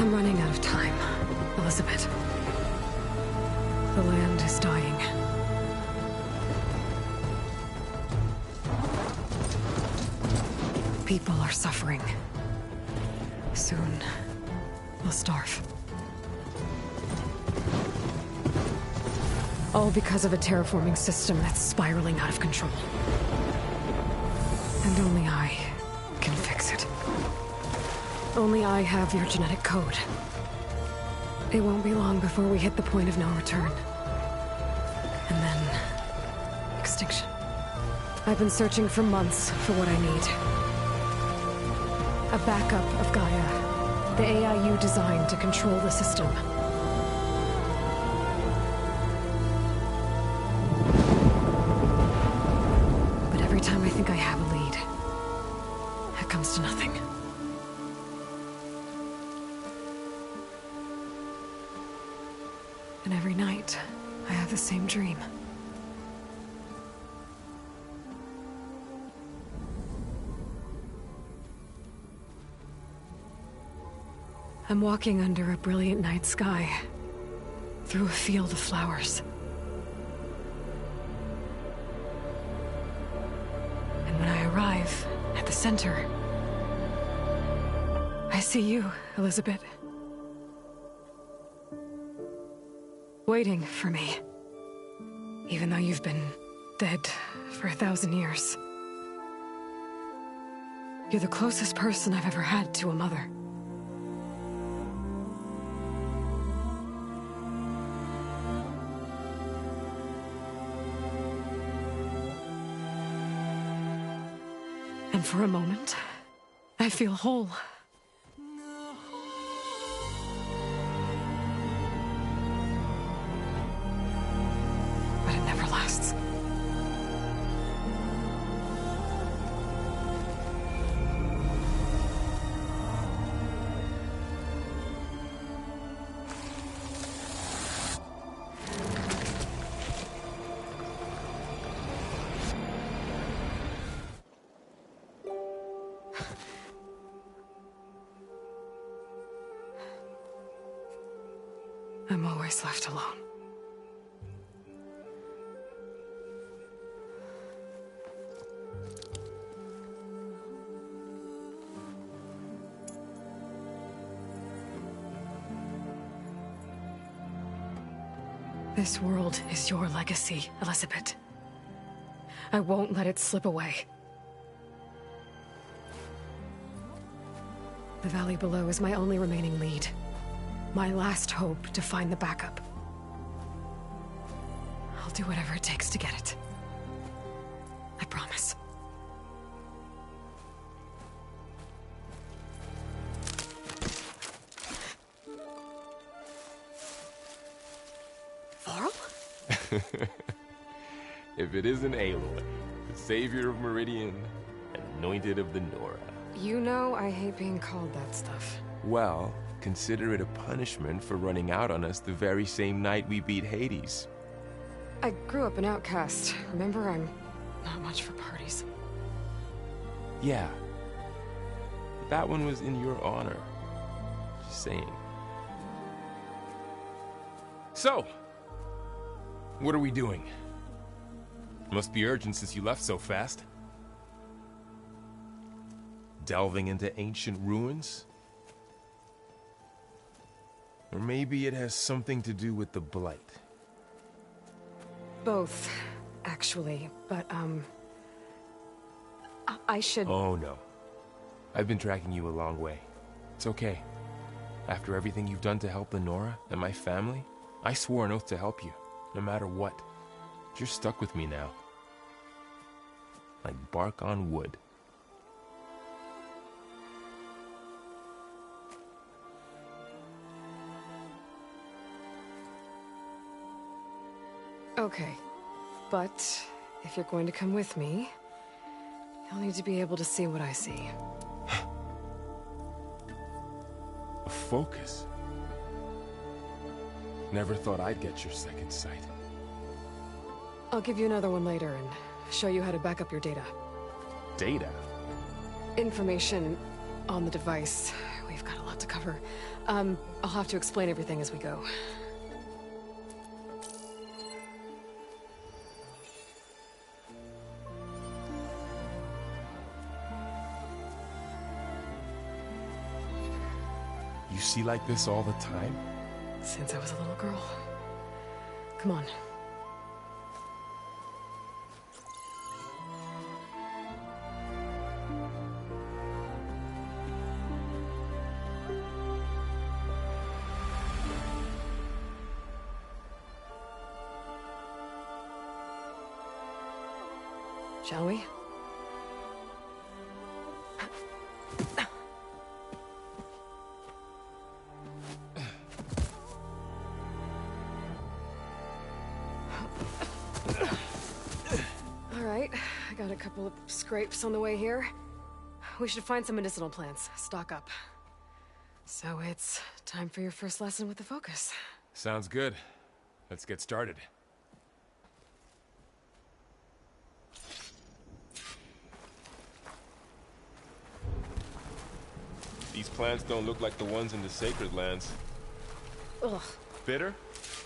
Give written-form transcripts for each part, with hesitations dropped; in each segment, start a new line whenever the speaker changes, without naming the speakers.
I'm running out of time, Elizabeth. The land is dying. People are suffering. Soon, we'll starve. All because of a terraforming system that's spiraling out of control. And only I can fix it. Only I have your genetic code. It won't be long before we hit the point of no return. And then... extinction. I've been searching for months for what I need. A backup of Gaia. The AI you designed to control the system. But every time I think I have a lead, it comes to nothing. And every night, I have the same dream. I'm walking under a brilliant night sky, through a field of flowers. And when I arrive at the center, I see you, Elizabeth. Waiting for me. Even though you've been dead for 1,000 years. You're the closest person I've ever had to a mother. And for a moment, I feel whole. But it never lasts. I'm always left alone. This world is your legacy, Elizabeth. I won't let it slip away. The valley below is my only remaining lead. My last hope to find the backup. I'll do whatever it takes to get it. I promise. Varl?
If it isn't Aloy, the savior of Meridian, anointed of the Nora.
You know I hate being called that stuff.
Well, consider it a punishment for running out on us the very same night we beat Hades.
I grew up an outcast. Remember, I'm not much for parties.
Yeah. But that one was in your honor. Just saying. So, what are we doing? Must be urgent since you left so fast. Delving into ancient ruins? Or maybe it has something to do with the Blight.
Both, actually, but, I should...
Oh, no. I've been tracking you a long way. It's okay. After everything you've done to help the Nora and my family, I swore an oath to help you, no matter what. You're stuck with me now. Like bark on wood.
Okay, but if you're going to come with me, you'll need to be able to see what I see.
A focus? Never thought I'd get your second sight.
I'll give you another one later and show you how to back up your data.
Data?
Information on the device. We've got a lot to cover. I'll have to explain everything as we go.
You see like this all the time?
Since I was a little girl. Come on. Shall we? All right, I got a couple of scrapes on the way here. We should find some medicinal plants, stock up. So it's time for your first lesson with the Focus.
Sounds good. Let's get started. These plants don't look like the ones in the Sacred Lands.
Ugh.
Bitter?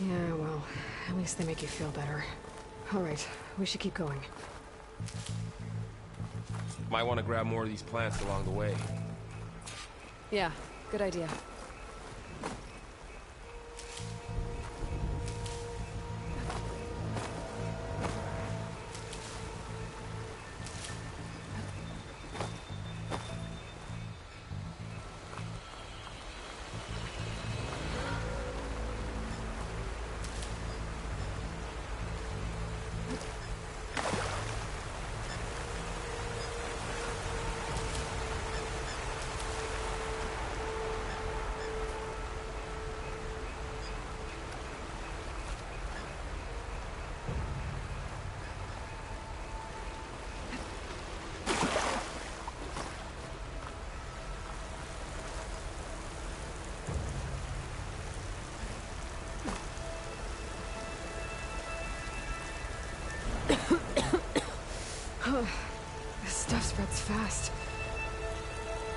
Yeah, well, at least they make you feel better. All right, we should keep going.
Might want to grab more of these plants along the way.
Yeah, good idea. This stuff spreads fast.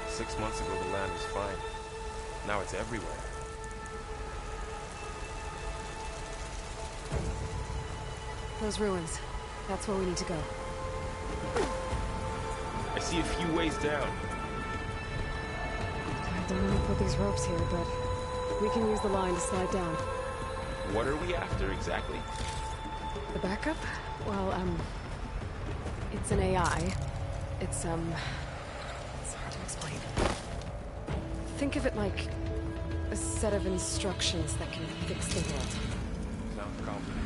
6 months ago, the land was fine. Now it's everywhere.
Those ruins. That's where we need to go.
I see a few ways down.
I don't know if with these ropes here, but we can use the line to slide down.
What are we after exactly?
The backup? Well, it's an AI. It's hard to explain. Think of it like a set of instructions that can fix the world.
Sounds complicated.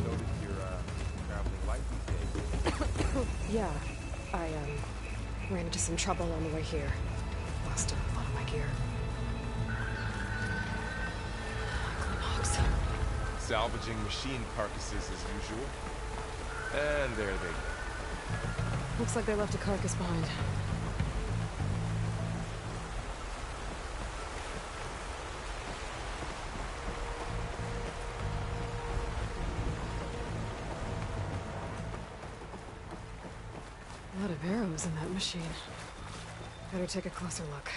Noticed you're traveling light these days.
Yeah, I ran into some trouble on the way here. Lost a lot of my gear. Clean
Salvaging machine carcasses as usual. And there they go.
Looks like they left a carcass behind. A lot of arrows in that machine. Better take a closer look.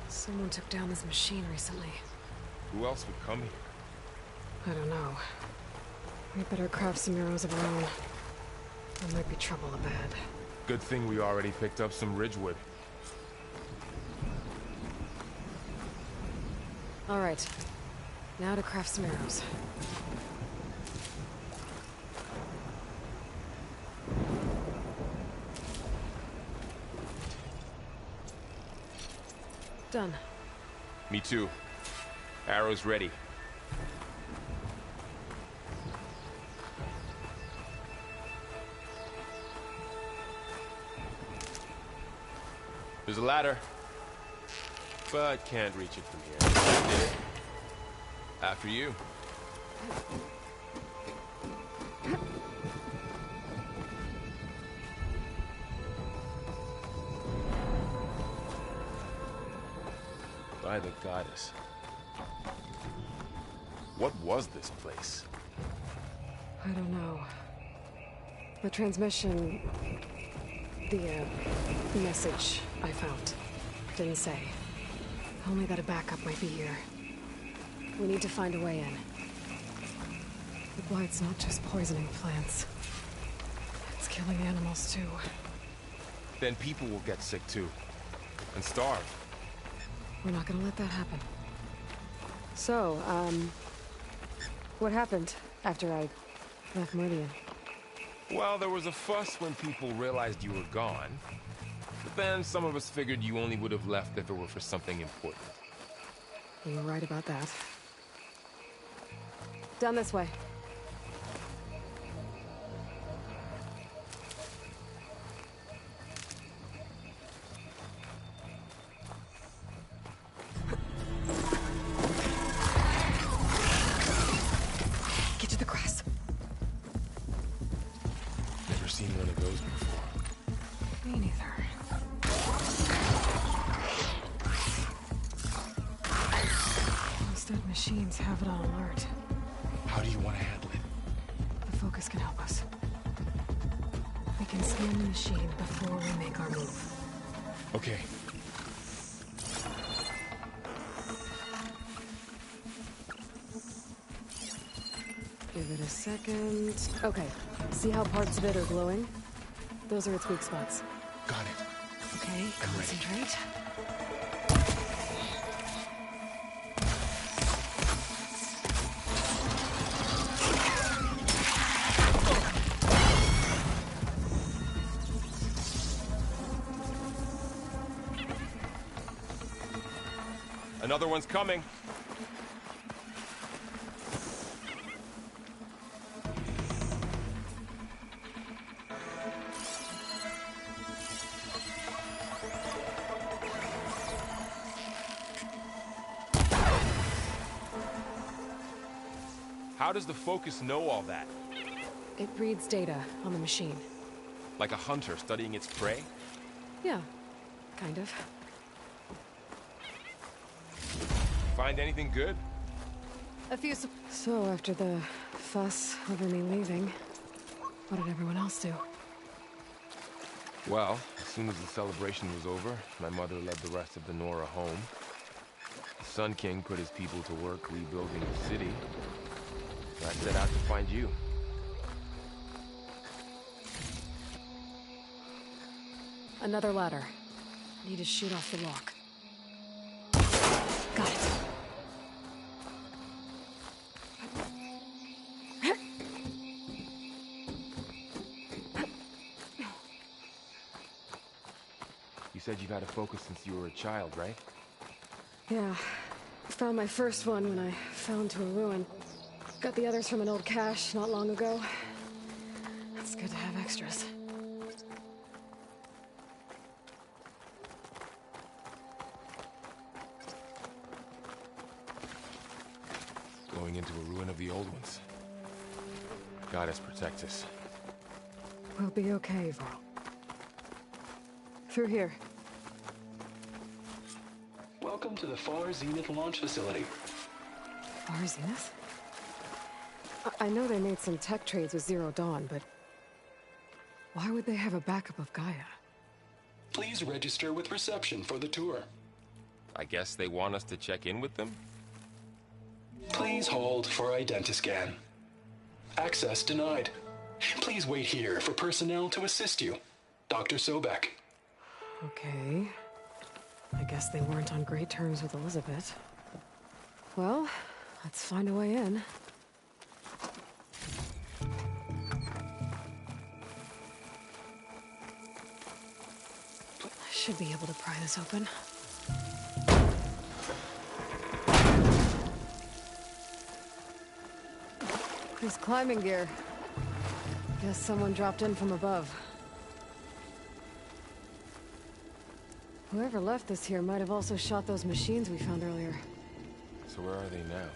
Someone took down this machine recently.
Who else would come here?
I don't know. We better craft some arrows of our own. There might be trouble ahead.
Good thing we already picked up some ridgewood.
All right. Now to craft some arrows. Done.
Me too. Arrows ready. There's a ladder, but can't reach it from here. After you. By the goddess. What was this place?
I don't know. The transmission... the, message I found didn't say. Only that a backup might be here. We need to find a way in. The blight's not just poisoning plants. It's killing animals, too.
Then people will get sick, too. And starve.
We're not gonna let that happen. So, what happened after I left Meridian?
Well, there was a fuss when people realized you were gone. But then some of us figured you only would have left if it were for something important.
You're right about that. Down this way. Get to the grass.
Never seen one of those before.
Me neither. Those dead machines have it on alert.
How do you want to handle it?
The focus can help us. We can scan the machine before we make our move.
Okay.
Give it a second. Okay. See how parts of it are glowing? Those are its weak spots.
Got it.
Okay,
I'm ready.
concentrate.
Another one's coming. How does the focus know all that?
It reads data on the machine.
Like a hunter studying its prey?
Yeah, kind of.
Find anything good?
A few. So after the fuss over me leaving, what did everyone else do?
Well, as soon as the celebration was over, my mother led the rest of the Nora home. The Sun King put his people to work rebuilding the city. So I set out to find you.
Another ladder. Need to shoot off the lock. Got it.
You said you've had a focus since you were a child, right?
Yeah. Found my first one when I fell into a ruin. Got the others from an old cache not long ago. It's good to have extras.
Going into a ruin of the old ones. Goddess protect us.
We'll be okay, Varl. Through here.
Welcome to the Far Zenith launch facility.
Far Zenith? I know they made some tech trades with Zero Dawn, but why would they have a backup of Gaia?
Please register with reception for the tour.
I guess they want us to check in with them?
Please hold for identiscan. Access denied. Please wait here for personnel to assist you. Dr. Sobek.
Okay. I guess they weren't on great terms with Elizabeth. Well, let's find a way in. I should be able to pry this open. There's climbing gear. Guess someone dropped in from above. Whoever left this here might have also shot those machines we found earlier.
So where are they now?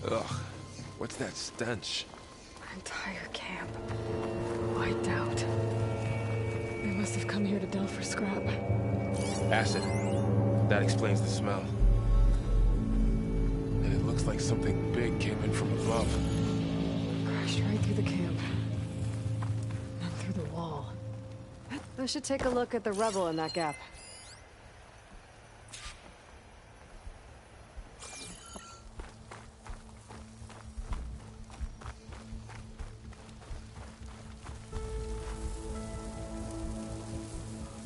Ugh, what's that stench?
Our entire camp. Wiped out. gotta delve for scrap.
Acid. That explains the smell. And it looks like something big came in from above.
Crashed right through the camp. And through the wall. I should take a look at the rubble in that gap.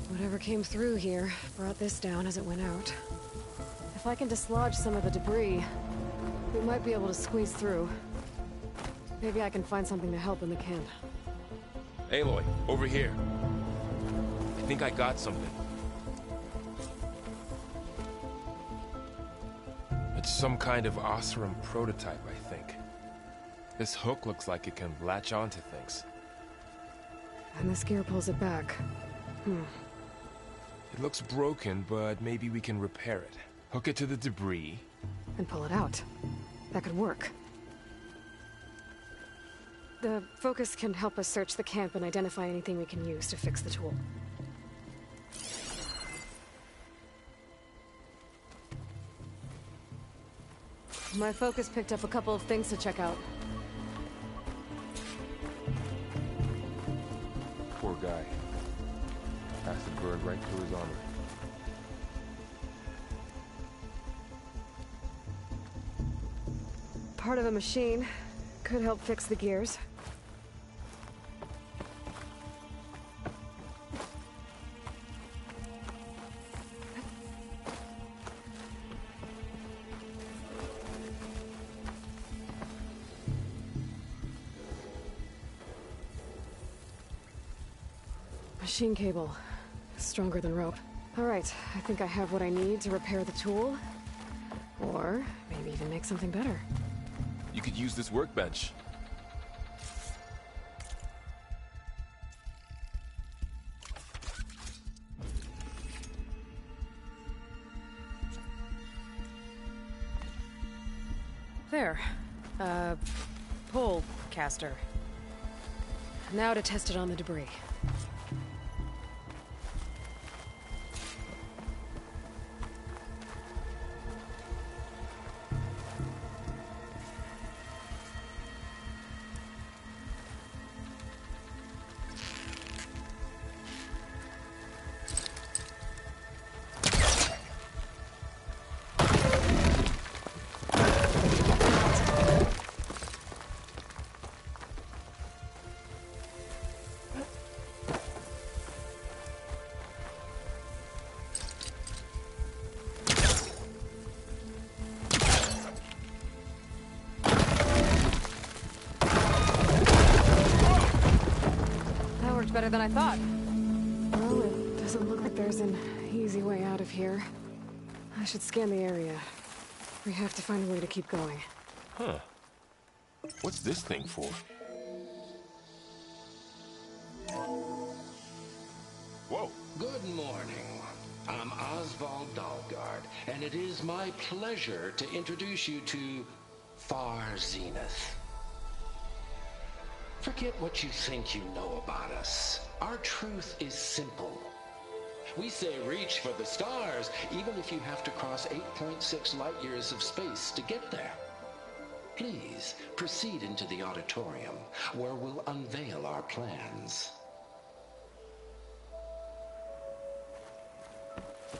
Whatever came through here brought this down as it went out. If I can dislodge some of the debris, we might be able to squeeze through. Maybe I can find something to help in the camp.
Aloy, over here. I think I got something. It's some kind of Osram prototype, I think. This hook looks like it can latch onto things.
And this gear pulls it back.
It looks broken, but maybe we can repair it. Hook it to the debris.
And pull it out. That could work. The focus can help us search the camp and identify anything we can use to fix the tool. My focus picked up a couple of things to check out.
Poor guy. Acid burned right through his armor.
Part of a machine. Could help fix the gears. Machine cable. Stronger than rope. All right, I think I have what I need to repair the tool. Or maybe even make something better.
You could use this workbench.
There. Pole caster. Now to test it on the debris. Better than I thought. Well, it doesn't look like there's an easy way out of here. I should scan the area. We have to find a way to keep going.
Huh. What's this thing for? Whoa.
Good morning. I'm Oswald Dahlgard, and it is my pleasure to introduce you to Far Zenith. Forget what you think you know about us. Our truth is simple. We say reach for the stars, even if you have to cross 8.6 light years of space to get there. Please proceed into the auditorium, where we'll unveil our plans.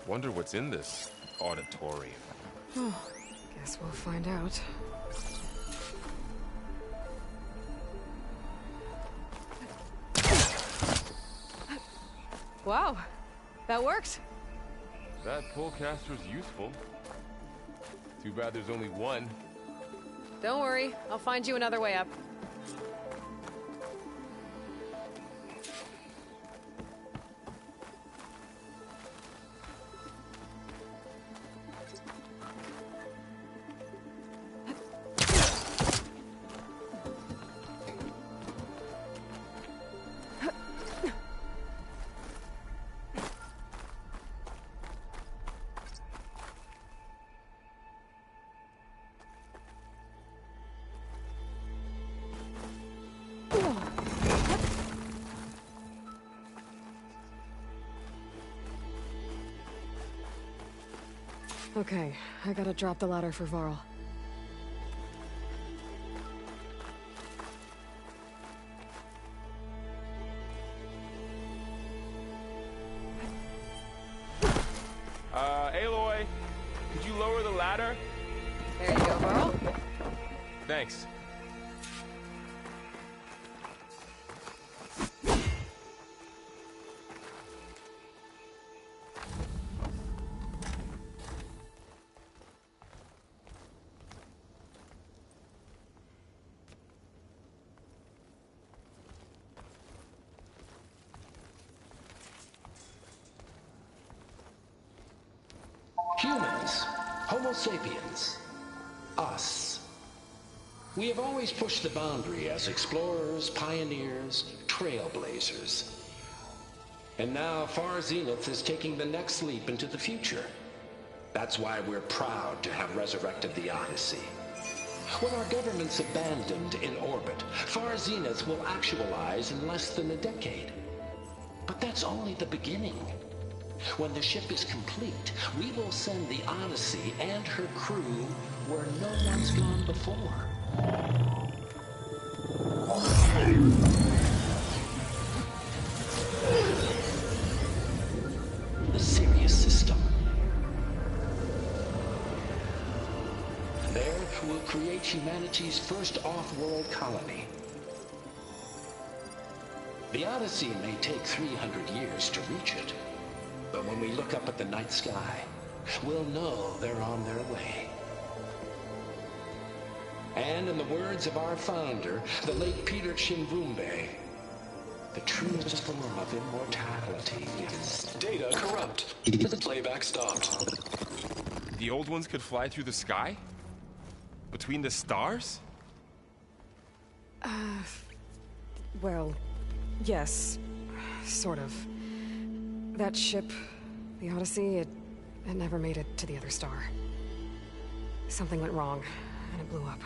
Wonder what's in this auditorium.
Oh, guess we'll find out. Wow, that worked.
That polecaster's useful. Too bad there's only one.
Don't worry, I'll find you another way up. Okay, I gotta drop the ladder for Varl.
Aloy, could you lower the ladder?
There you go, Varl.
Thanks.
Humans, Homo sapiens, us. We have always pushed the boundary as explorers, pioneers, trailblazers. And now Far Zenith is taking the next leap into the future. That's why we're proud to have resurrected the Odyssey. When our government's abandoned in orbit, Far Zenith will actualize in less than a decade. But that's only the beginning. When the ship is complete, we will send the Odyssey and her crew where no one's gone before. The Sirius system. There we'll create humanity's first off-world colony. The Odyssey may take 300 years to reach it. But when we look up at the night sky, we'll know they're on their way. And in the words of our founder, the late Peter Chimbumbe, the truest form of immortality is...
Data corrupt. Playback stopped.
The old ones could fly through the sky? Between the stars?
Well, yes. Sort of. That ship, the Odyssey, it never made it to the other star. Something went wrong, and it blew up.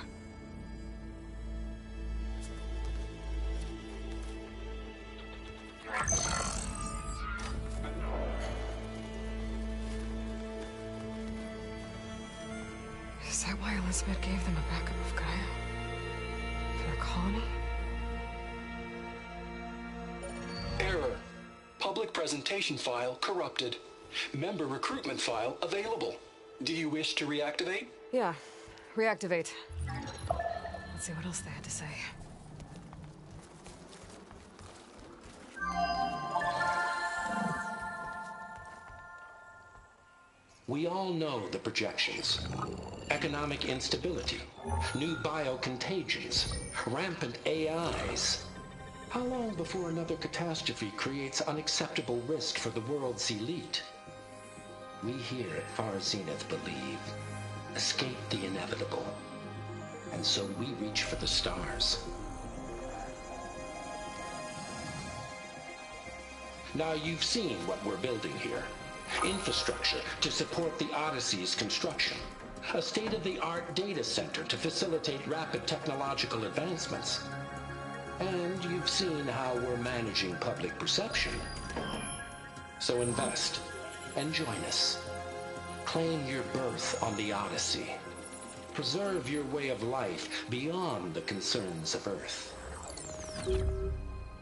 Is that why Elizabeth gave them a backup of Gaia? For their colony?
Error. Public presentation file corrupted. Member recruitment file available. Do you wish to reactivate?
Yeah, reactivate. Let's see what else they had to say.
We all know the projections. Economic instability, new biocontagions, rampant AIs. How long before another catastrophe creates unacceptable risk for the world's elite? We here at Far Zenith believe, escape the inevitable. And so we reach for the stars. Now you've seen what we're building here. Infrastructure to support the Odyssey's construction. A state-of-the-art data center to facilitate rapid technological advancements. And you've seen how we're managing public perception. So invest and join us. Claim your berth on the Odyssey. Preserve your way of life beyond the concerns of Earth.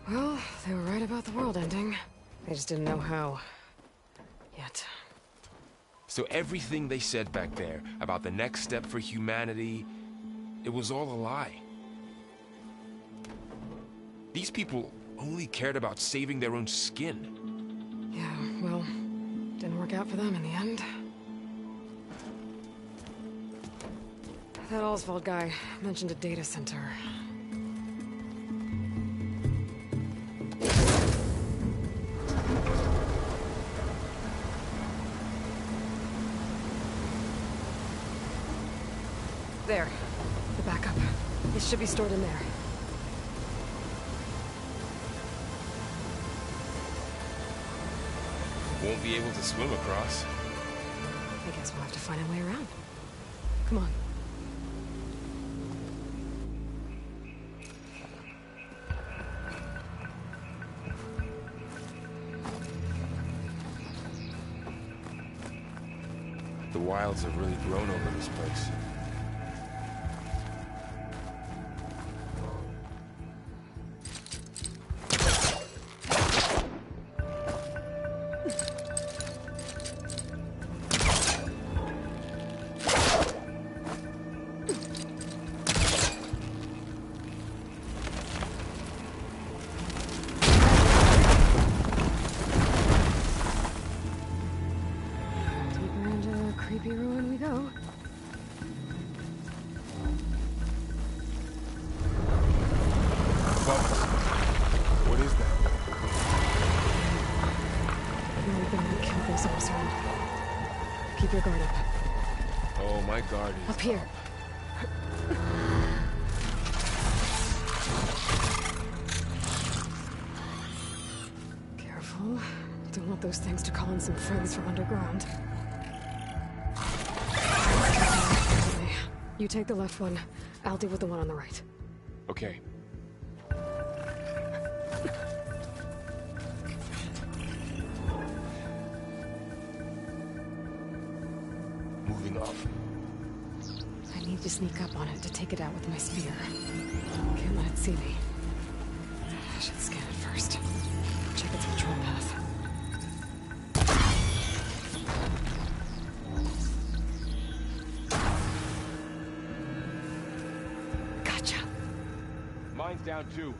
Well, they were right about the world ending. They just didn't know how. Yet.
So everything they said back there about the next step for humanity, it was all a lie. These people only cared about saving their own skin.
Yeah, well, didn't work out for them in the end. That Oswald guy mentioned a data center. There. The backup. It should be stored in there.
Won't be able to swim across.
I guess we'll have to find a way around. Come on.
The wilds have really grown over this place.
Creepy ruin we go.
Bubbles. What is that?
The only thing that killed those Oseram. Keep your guard up.
Oh, my guard is
Up here. Careful. Don't want those things to call in some friends from underground. You take the left one. I'll deal with the one on the right.
Okay. Moving up.
I need to sneak up on it to take it out with my spear. Can't let it see me. I should scan it first. Check its patrol path.
Mine's down too.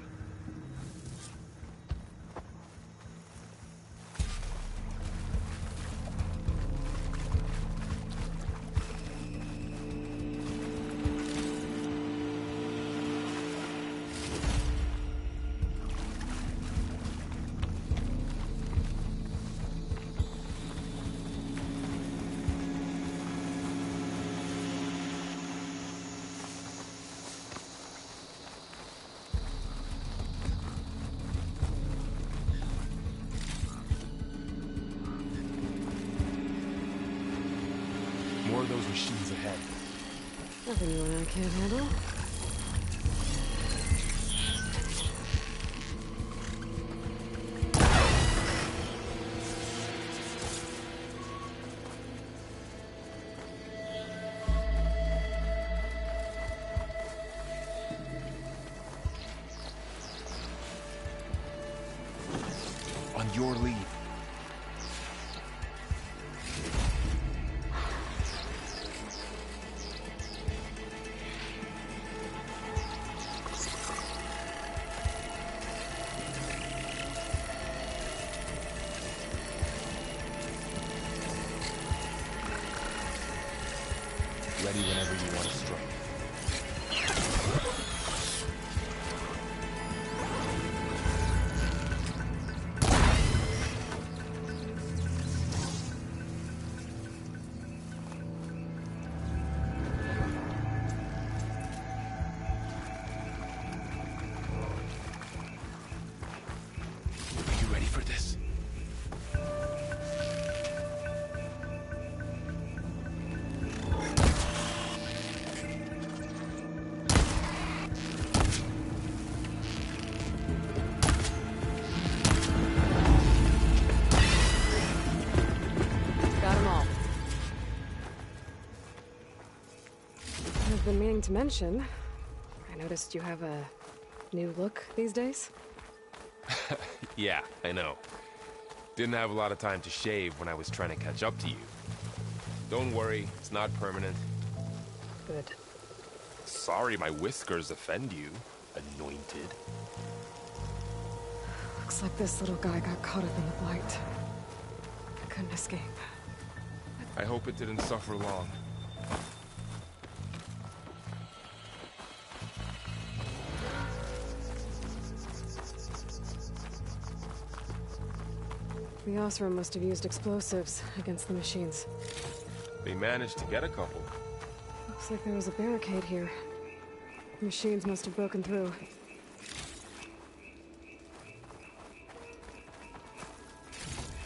More of those machines ahead.
Nothing you and I can't handle.
On your lead. Ready whenever you want to strike. Are you ready for this?
I've been meaning to mention, I noticed you have a new look these days.
Yeah, I know. Didn't have a lot of time to shave when I was trying to catch up to you. Don't worry, it's not permanent.
Good.
Sorry my whiskers offend you, anointed.
Looks like this little guy got caught up in the blight. I couldn't escape.
I hope it didn't suffer long.
The Oseram must have used explosives against the machines.
They managed to get a couple.
Looks like there was a barricade here. The machines must have broken through.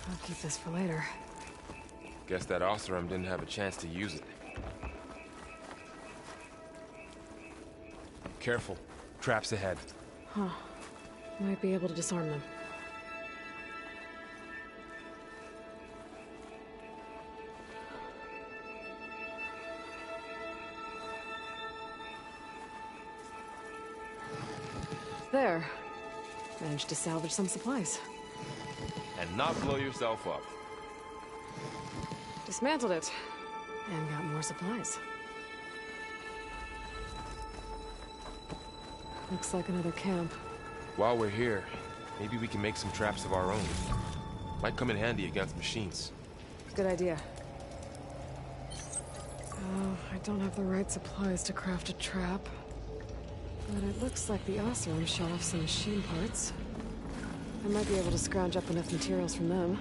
I'll keep this for later.
Guess that Oseram didn't have a chance to use it. Careful. Traps ahead.
Huh. Might be able to disarm them. There. Managed to salvage some supplies.
And not blow yourself up.
Dismantled it. And got more supplies. Looks like another camp.
While we're here, maybe we can make some traps of our own. Might come in handy against machines.
Good idea. Oh, I don't have the right supplies to craft a trap. But it looks like the Oseram shot off some machine parts. I might be able to scrounge up enough materials from them.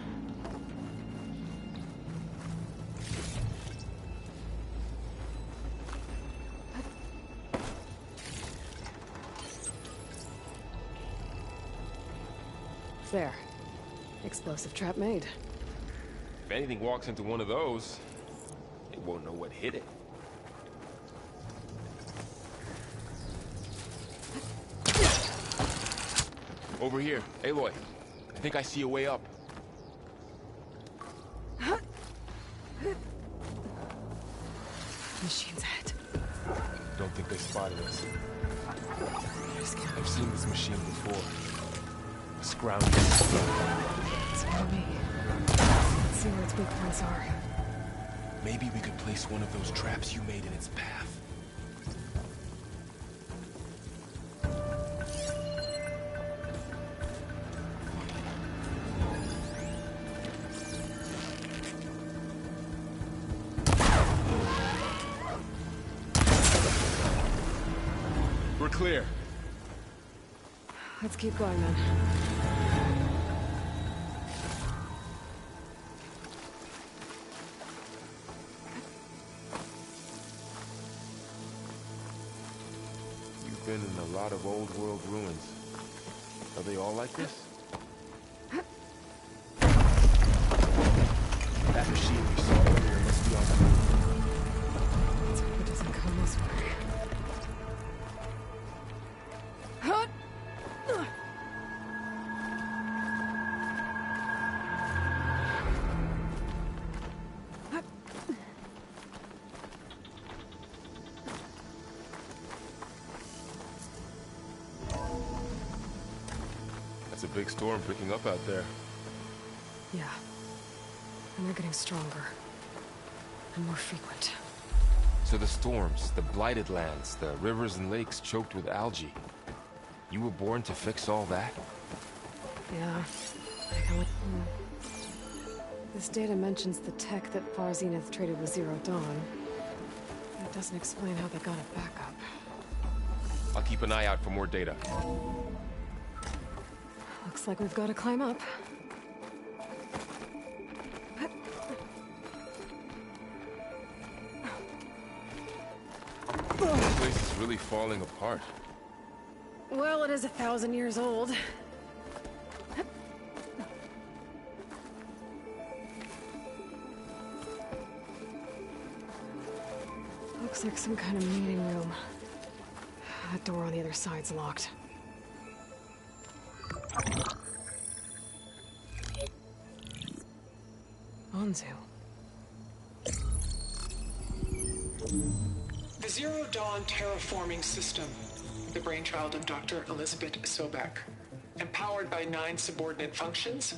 There. Explosive trap made.
If anything walks into one of those, it won't know what hit it. Over here, Aloy. I think I see a way up.
Machine's ahead.
Don't think they spotted us. I've seen this machine before. Scrounging.
It's for me. Let's see where its weak points are.
Maybe we could place one of those traps you made in its path. We're clear.
Let's keep going then.
You've been in a lot of old world ruins. Are they all like this? That machine we saw earlier must be on the move.
Let's hope it doesn't come this way.
That's a big storm picking up out there.
Yeah. And they're getting stronger. And more frequent.
So the storms, the blighted lands, the rivers and lakes choked with algae. You were born to fix all that?
Yeah. This data mentions the tech that Far Zenith traded with Zero Dawn. It doesn't explain how they got it back up.
I'll keep an eye out for more data.
Looks like we've got to climb up.
This place is really falling apart.
Well, it is 1,000 years old. Looks like some kind of meeting room. That door on the other side's locked. Anzu.
The Zero Dawn terraforming system, the brainchild of Dr. Elizabeth Sobek. Empowered by 9 subordinate functions,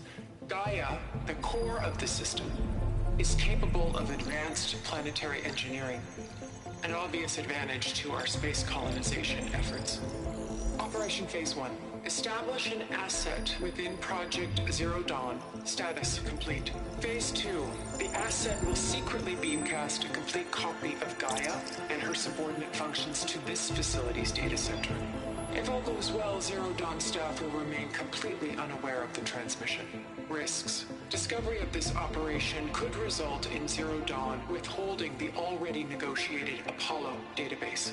Gaia, the core of the system, is capable of advanced planetary engineering, an obvious advantage to our space colonization efforts. Operation Phase 1. Establish an asset within Project Zero Dawn. Status complete. Phase 2. The asset will secretly beamcast a complete copy of Gaia and her subordinate functions to this facility's data center. If all goes well, Zero Dawn staff will remain completely unaware of the transmission. Risks. Discovery of this operation could result in Zero Dawn withholding the already negotiated Apollo database.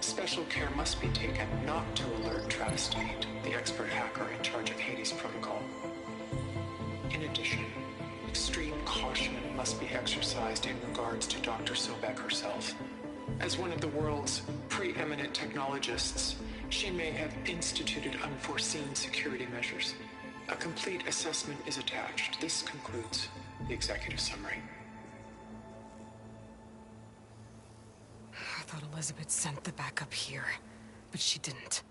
Special care must be taken not to alert Travis Tate, the expert hacker in charge of Hades Protocol. In addition, extreme caution must be exercised in regards to Dr. Sobek herself. As one of the world's preeminent technologists, she may have instituted unforeseen security measures. A complete assessment is attached. This concludes the executive summary.
I thought Elizabeth sent the backup here, but she didn't.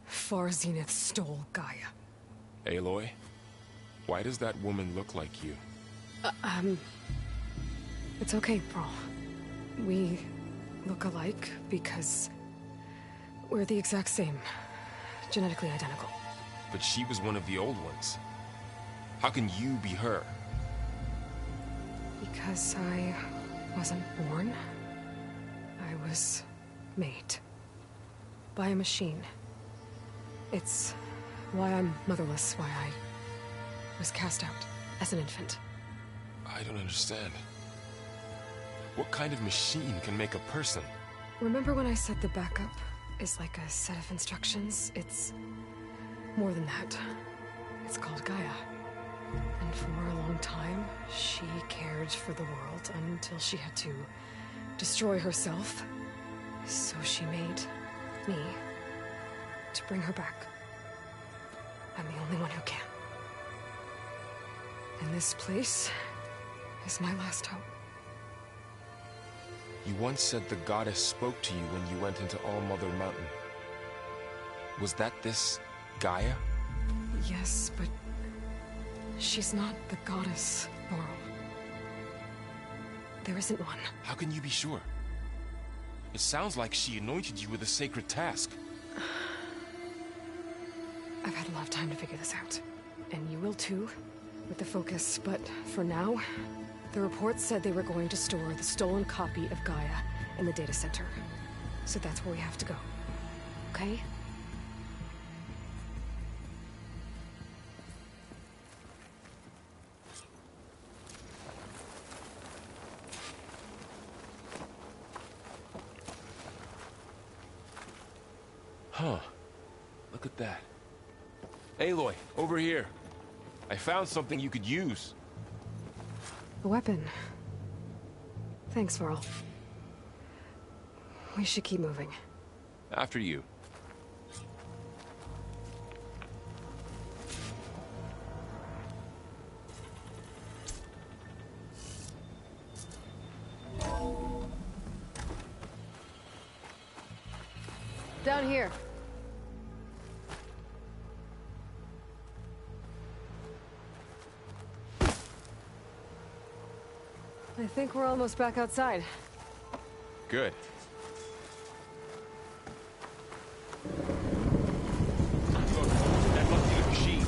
Far Zenith stole Gaia.
Aloy? Why does that woman look like you?
It's okay, Pearl. We look alike because we're the exact same. Genetically identical.
But she was one of the old ones. How can you be her?
Because I wasn't born. I was made. By a machine. It's why I'm motherless, why I was cast out as an infant.
I don't understand. What kind of machine can make a person?
Remember when I said the backup is like a set of instructions? It's more than that. It's called Gaia. And for a long time, she cared for the world until she had to destroy herself. So she made me to bring her back. I'm the only one who can. And this place is my last hope.
You once said the goddess spoke to you when you went into All Mother Mountain. Was that this Gaia?
Yes, but she's not the goddess, Laurel. There isn't one.
How can you be sure? It sounds like she anointed you with a sacred task.
I've had a lot of time to figure this out. And you will too, with the focus. But for now, the reports said they were going to store the stolen copy of Gaia in the data center. So that's where we have to go. Okay?
Huh. Look at that. Aloy, over here. I found something you could use.
A weapon. Thanks, Varl. We should keep moving.
After you.
Down here. I think we're almost back outside.
Good. Look, that must be the machine.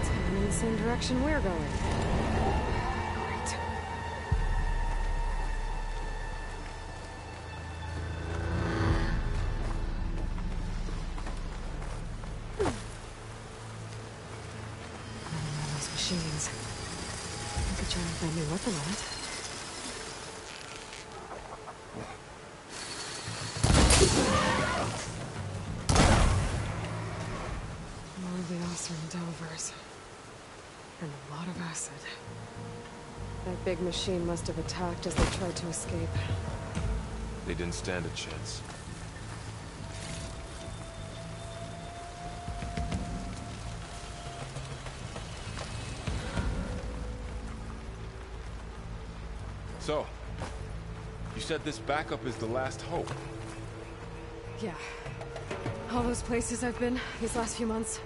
It's heading in the same direction we're going. Great. Another one of those machines. I could try and find a new weapon on it. More of the Oseram Delvers. And a lot of acid. That big machine must have attacked as they tried to escape.
They didn't stand a chance. So, you said this backup is the last hope.
Yeah. All those places I've been these last few months,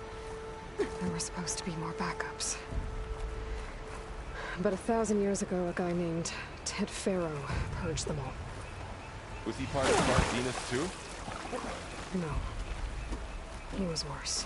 there were supposed to be more backups. But 1,000 years ago, a guy named Ted Pharaoh purged them all.
Was he part of Far Zenith too?
No. He was worse.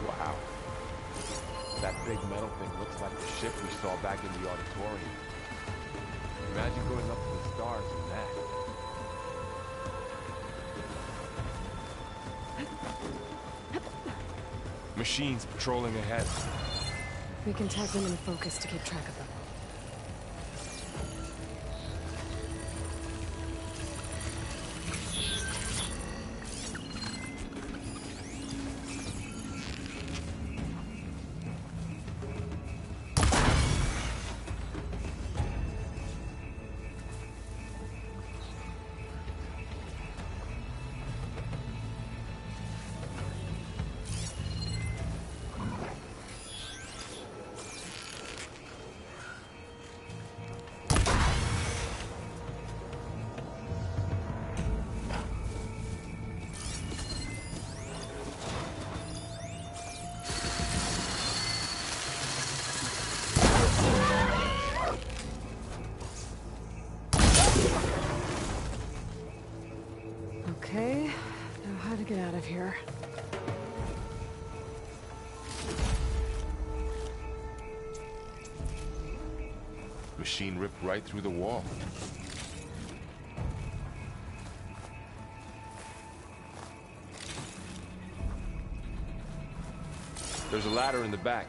Wow. That big metal thing looks like the ship we saw back in the auditorium. Imagine going up to the stars in that. Machines patrolling ahead.
We can tag them in focus to keep track of them. there.
Machine ripped right through the wall. There's a ladder in the back.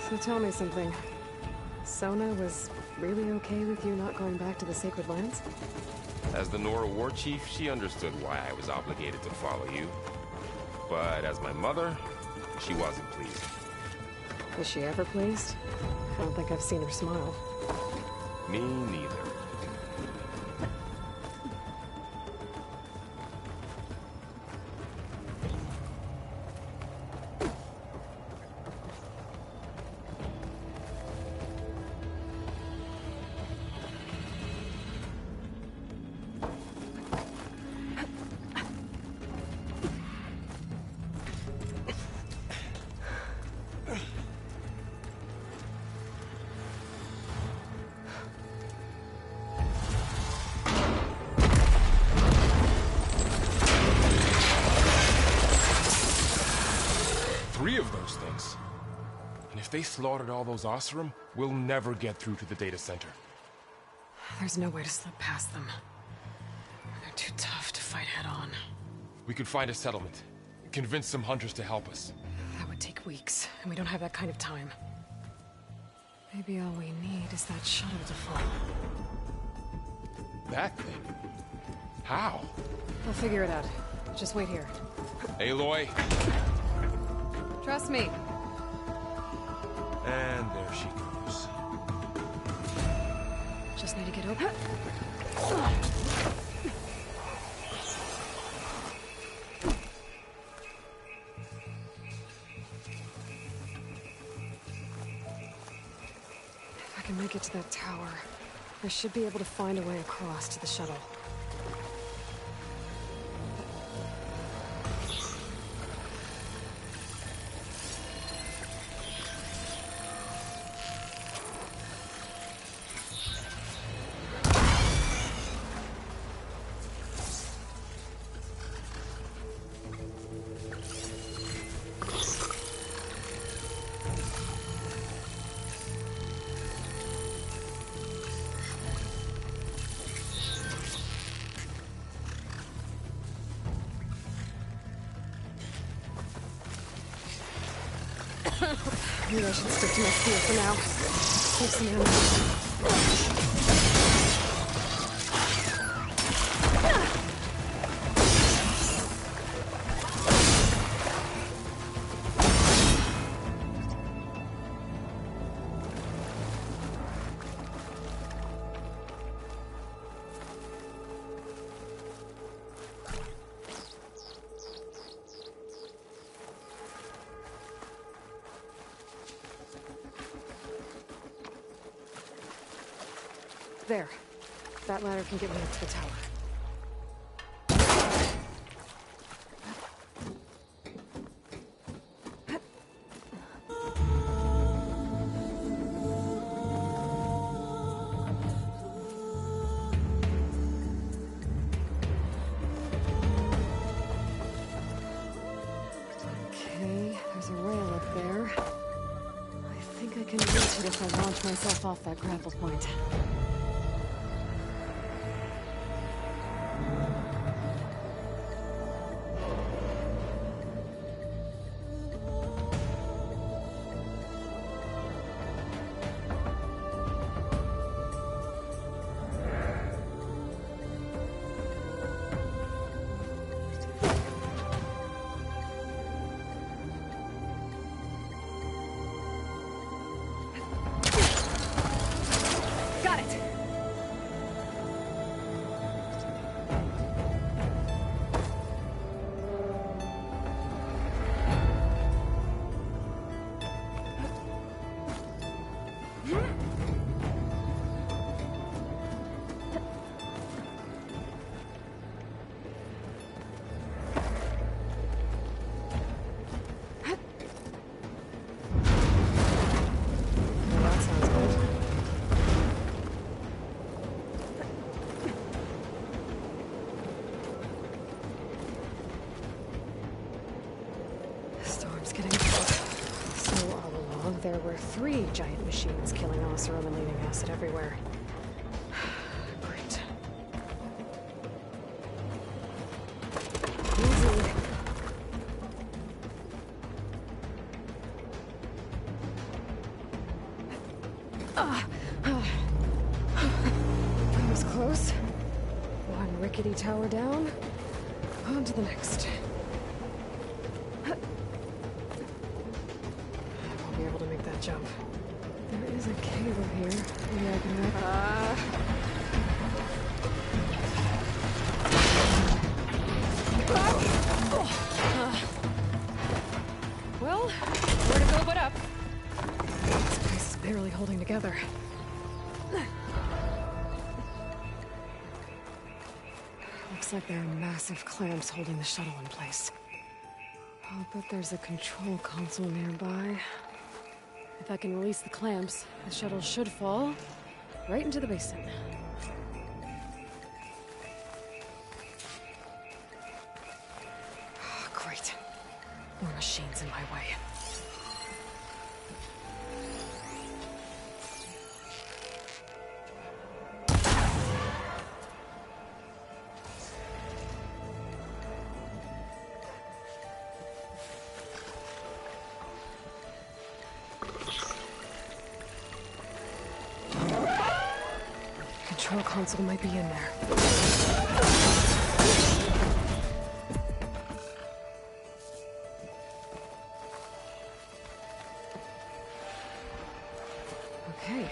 So tell me something. Sona was really okay with you not going back to the Sacred Lands?
As the Nora war chief, she understood why I was obligated to follow you. But as my mother, she wasn't pleased.
Is she ever pleased? I don't think I've seen her smile.
Me neither. Three of those things. And if they slaughtered all those Oseram, we'll never get through to the data center.
There's no way to slip past them. They're too tough to fight head-on.
We could find a settlement. Convince some hunters to help us.
That would take weeks, and we don't have that kind of time. Maybe all we need is that shuttle to fall.
That thing? How?
We'll figure it out. Just wait here.
Aloy.
Trust me.
And there she goes.
Just need to get open. If I can make it to that tower, I should be able to find a way across to the shuttle. Maybe I should stick to my spear for now. Take some ammunition. There. That ladder can get me up to the tower. Okay, there's a rail up there. I think I can reach it if I launch myself off that grapple point. Got it! there were 3 giant machines killing Oseram and leaving acid everywhere. Great. Easy. That was close. One rickety tower down. On to the next. I won't be able to make that jump. There is a cable here. Maybe I can well, where to go but up? This place is barely holding together. Looks like there are massive clamps holding the shuttle in place. I'll bet there's a control console nearby. If I can release the clamps, the shuttle should fall right into the basin. Oh, great. More machines in my way. Control console might be in there. Okay.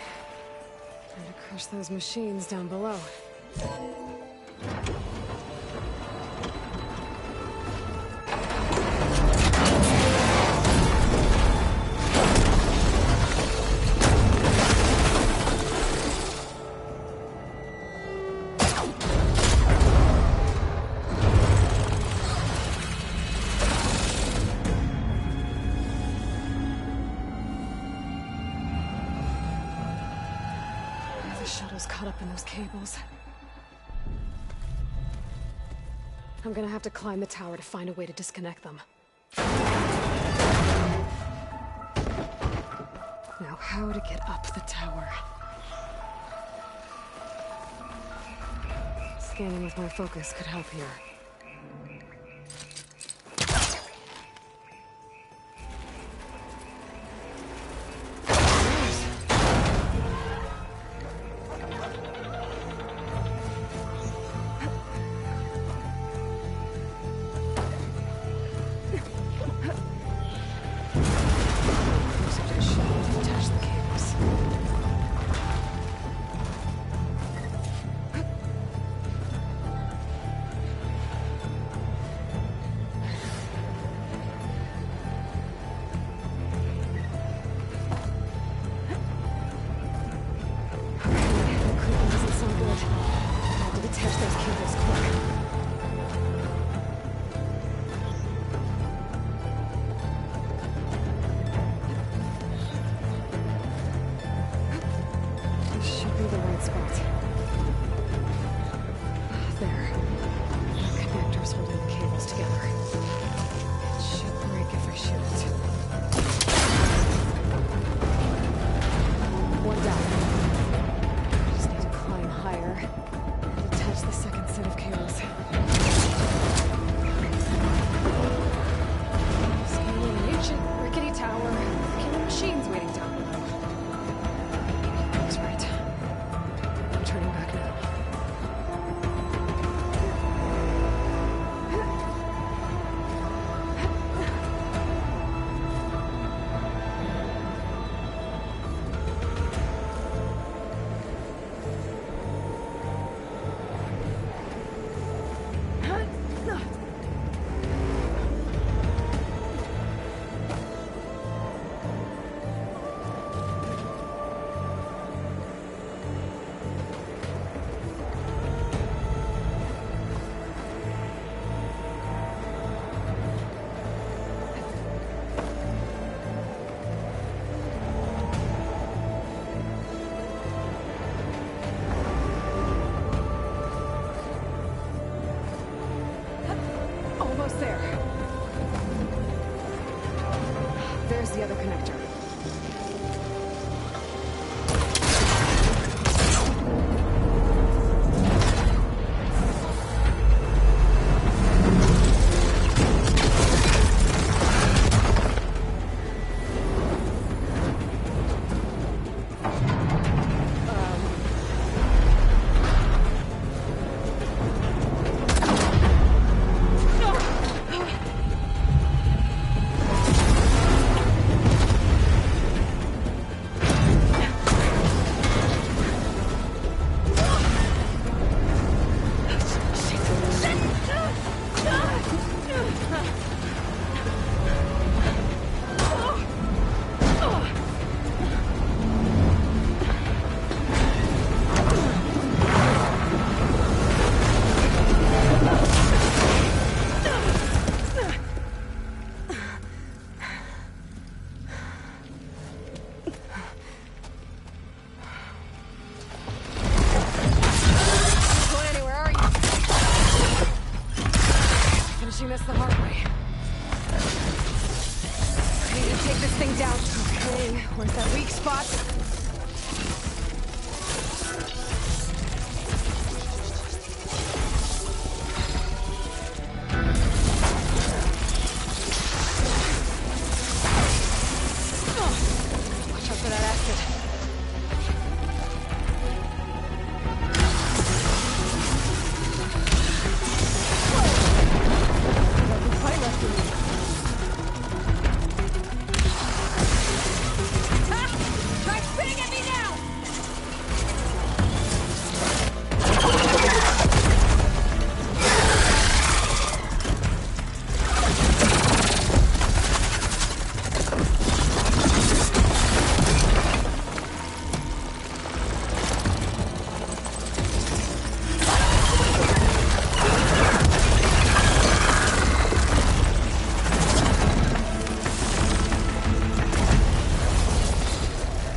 Time to crush those machines down below. The shuttle's caught up in those cables. I'm gonna have to climb the tower to find a way to disconnect them. Now, how to get up the tower? Scanning with my focus could help here. There's the other connector. thing. Where's that weak spot? Watch out for that acid.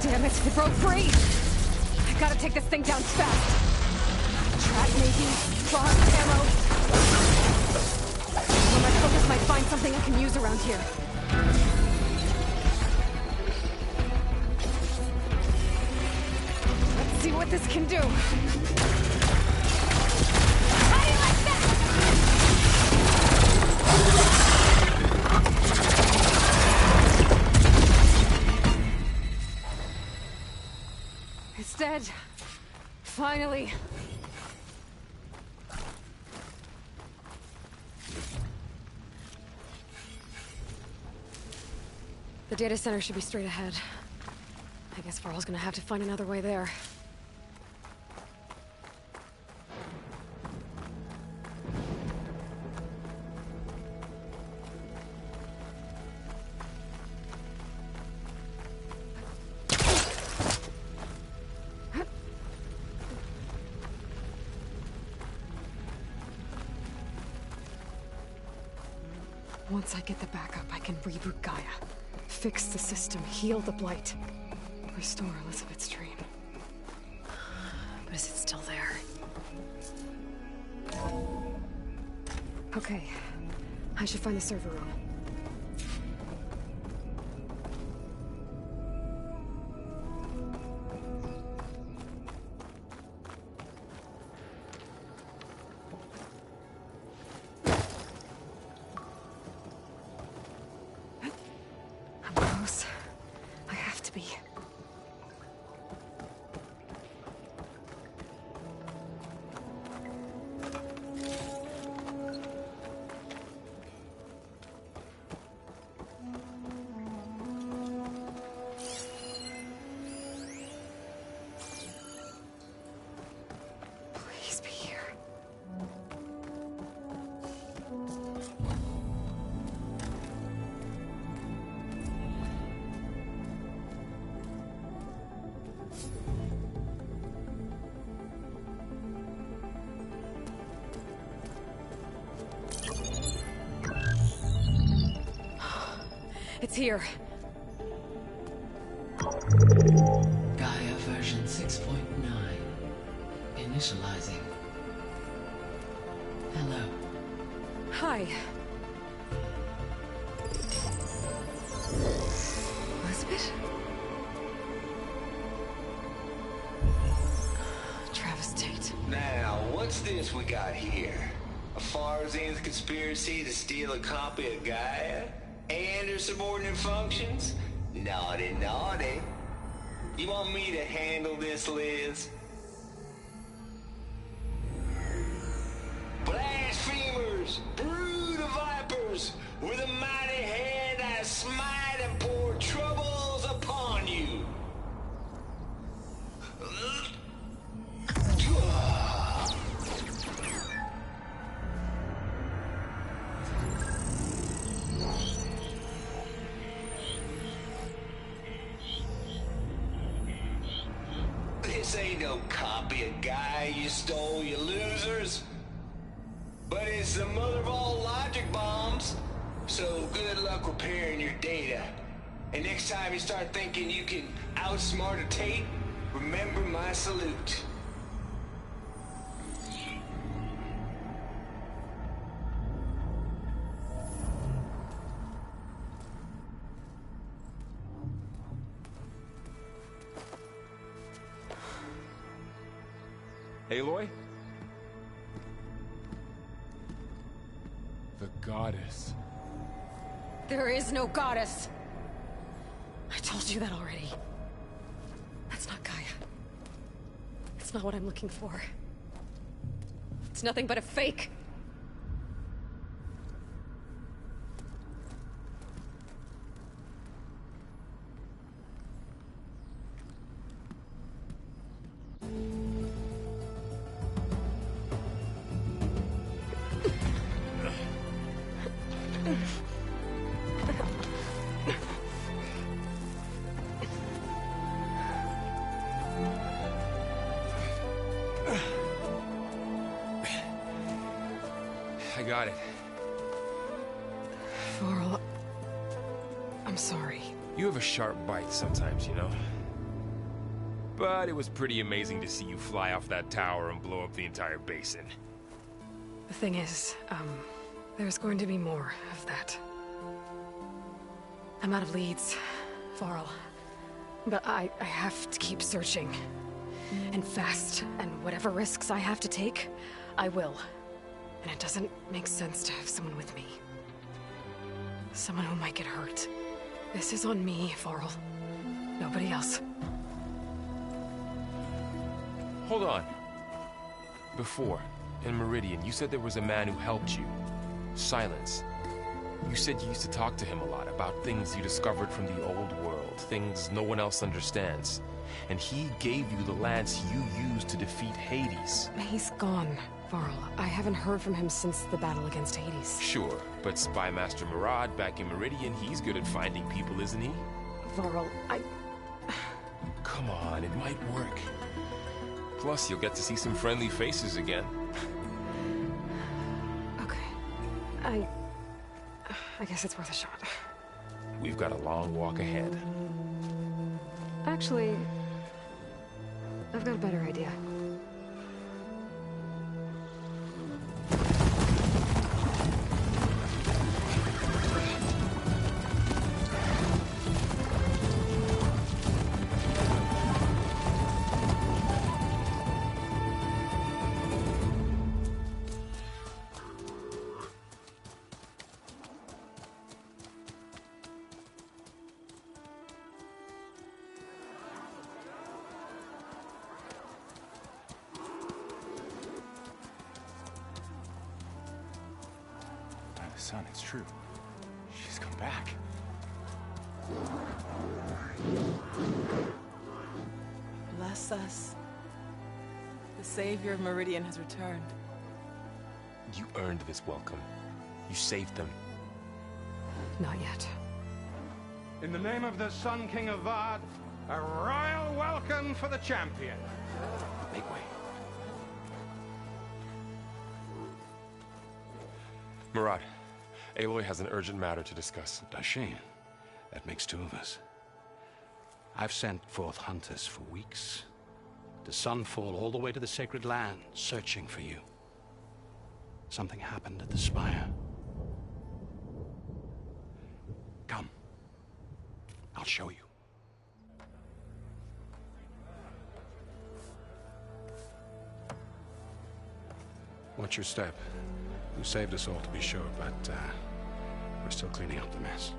Damn it, it broke free! I gotta take this thing down fast. Trap maybe, lost ammo. When my focus might find something I can use around here. Let's see what this can do. How do you like that? It's dead. Finally. The data center should be straight ahead. I guess Varl's gonna have to find another way there. Once I get the backup, I can reboot Gaia. Fix the system, heal the Blight. Restore Elizabeth's dream. But is it still there? Okay. I should find the server room. I have to be. Please be here. It's here.
Gaia version 6.9. Initializing. Hello.
Hi. Elizabeth? Travis Tate.
Now, what's this we got here? A Farzan's conspiracy to steal a copy of Gaia? And her subordinate functions? Naughty, naughty. You want me to handle this, Liz? Blasphemers! Brood of vipers! With a mighty hand I smite and pour troubles upon you! This ain't no copy of Gaia you stole, you losers. But it's the mother of all logic bombs. So good luck repairing your data. And next time you start thinking you can outsmart a Tate, remember my salute.
Aloy? The goddess.
There is no goddess! I told you that already. That's not Gaia. It's not what I'm looking for. It's nothing but a fake!
I got it.
Varl, I'm sorry.
You have a sharp bite sometimes, you know? But it was pretty amazing to see you fly off that tower and blow up the entire basin.
The thing is, there's going to be more of that. I'm out of leads, Varl. But I have to keep searching. And fast, and whatever risks I have to take, I will. And it doesn't make sense to have someone with me. Someone who might get hurt. This is on me, Varl. Nobody else.
Hold on. Before, in Meridian, you said there was a man who helped you. Silence. You said you used to talk to him a lot about things you discovered from the old world, things no one else understands. And he gave you the lance you used to defeat Hades.
He's gone, Varl. I haven't heard from him since the battle against Hades.
Sure, but Spy Master Murad back in Meridian, he's good at finding people, isn't he?
Varl,
Come on, it might work. Plus, you'll get to see some friendly faces again.
Okay. I guess it's worth a shot.
We've got a long walk ahead.
Actually, I've got a better idea.
Son, it's true. She's come back.
Bless us. The Savior of Meridian has returned.
You earned this welcome. You saved them.
Not yet.
In the name of the Sun King of Vard, a royal welcome for the champion.
Make way.
Murad, Aloy has an urgent matter to discuss.
Dashane, that makes two of us. I've sent forth hunters for weeks, to sunfall all the way to the sacred land, searching for you. Something happened at the spire. Come. I'll show you. Watch your step. You saved us all, to be sure, but we're still cleaning up the mess.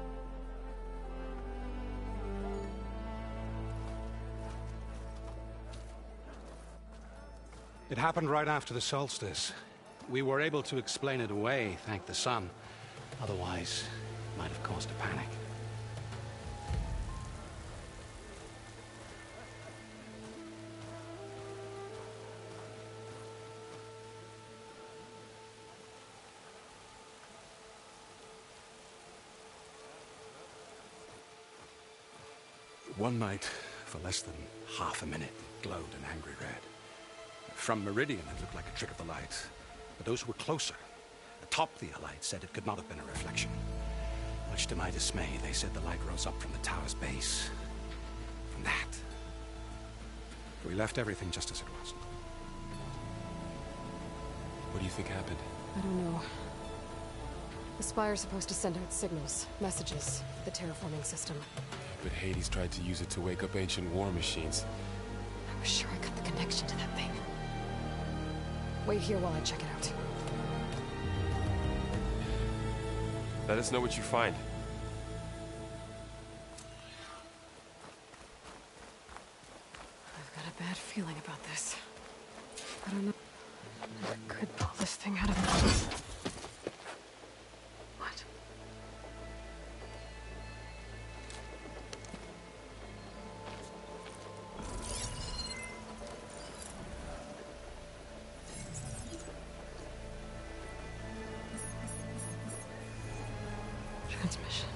It happened right after the solstice. We were able to explain it away, thank the sun. Otherwise, it might have caused a panic. One night, for less than half a minute, it glowed an angry red. From Meridian, it looked like a trick of the light. But those who were closer, atop the light, said it could not have been a reflection. Much to my dismay, they said the light rose up from the tower's base. From that. We left everything just as it was.
What do you think happened?
I don't know. The Spire's supposed to send out signals, messages, the terraforming system.
But Hades tried to use it to wake up ancient war machines.
I was sure I got the connection to that thing. Wait here while I check it out.
Let us know what you find.
I've got a bad feeling about this. I don't know if I could pull this thing out of me. What? Transmission.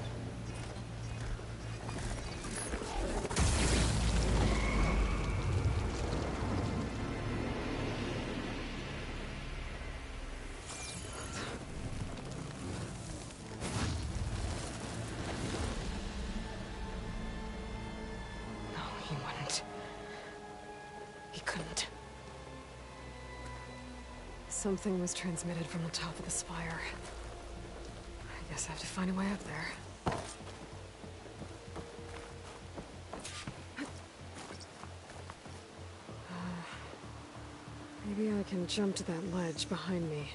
No, he wouldn't. He couldn't. Something was transmitted from the top of the spire. I guess I have to find a way up there. Maybe I can jump to that ledge behind me.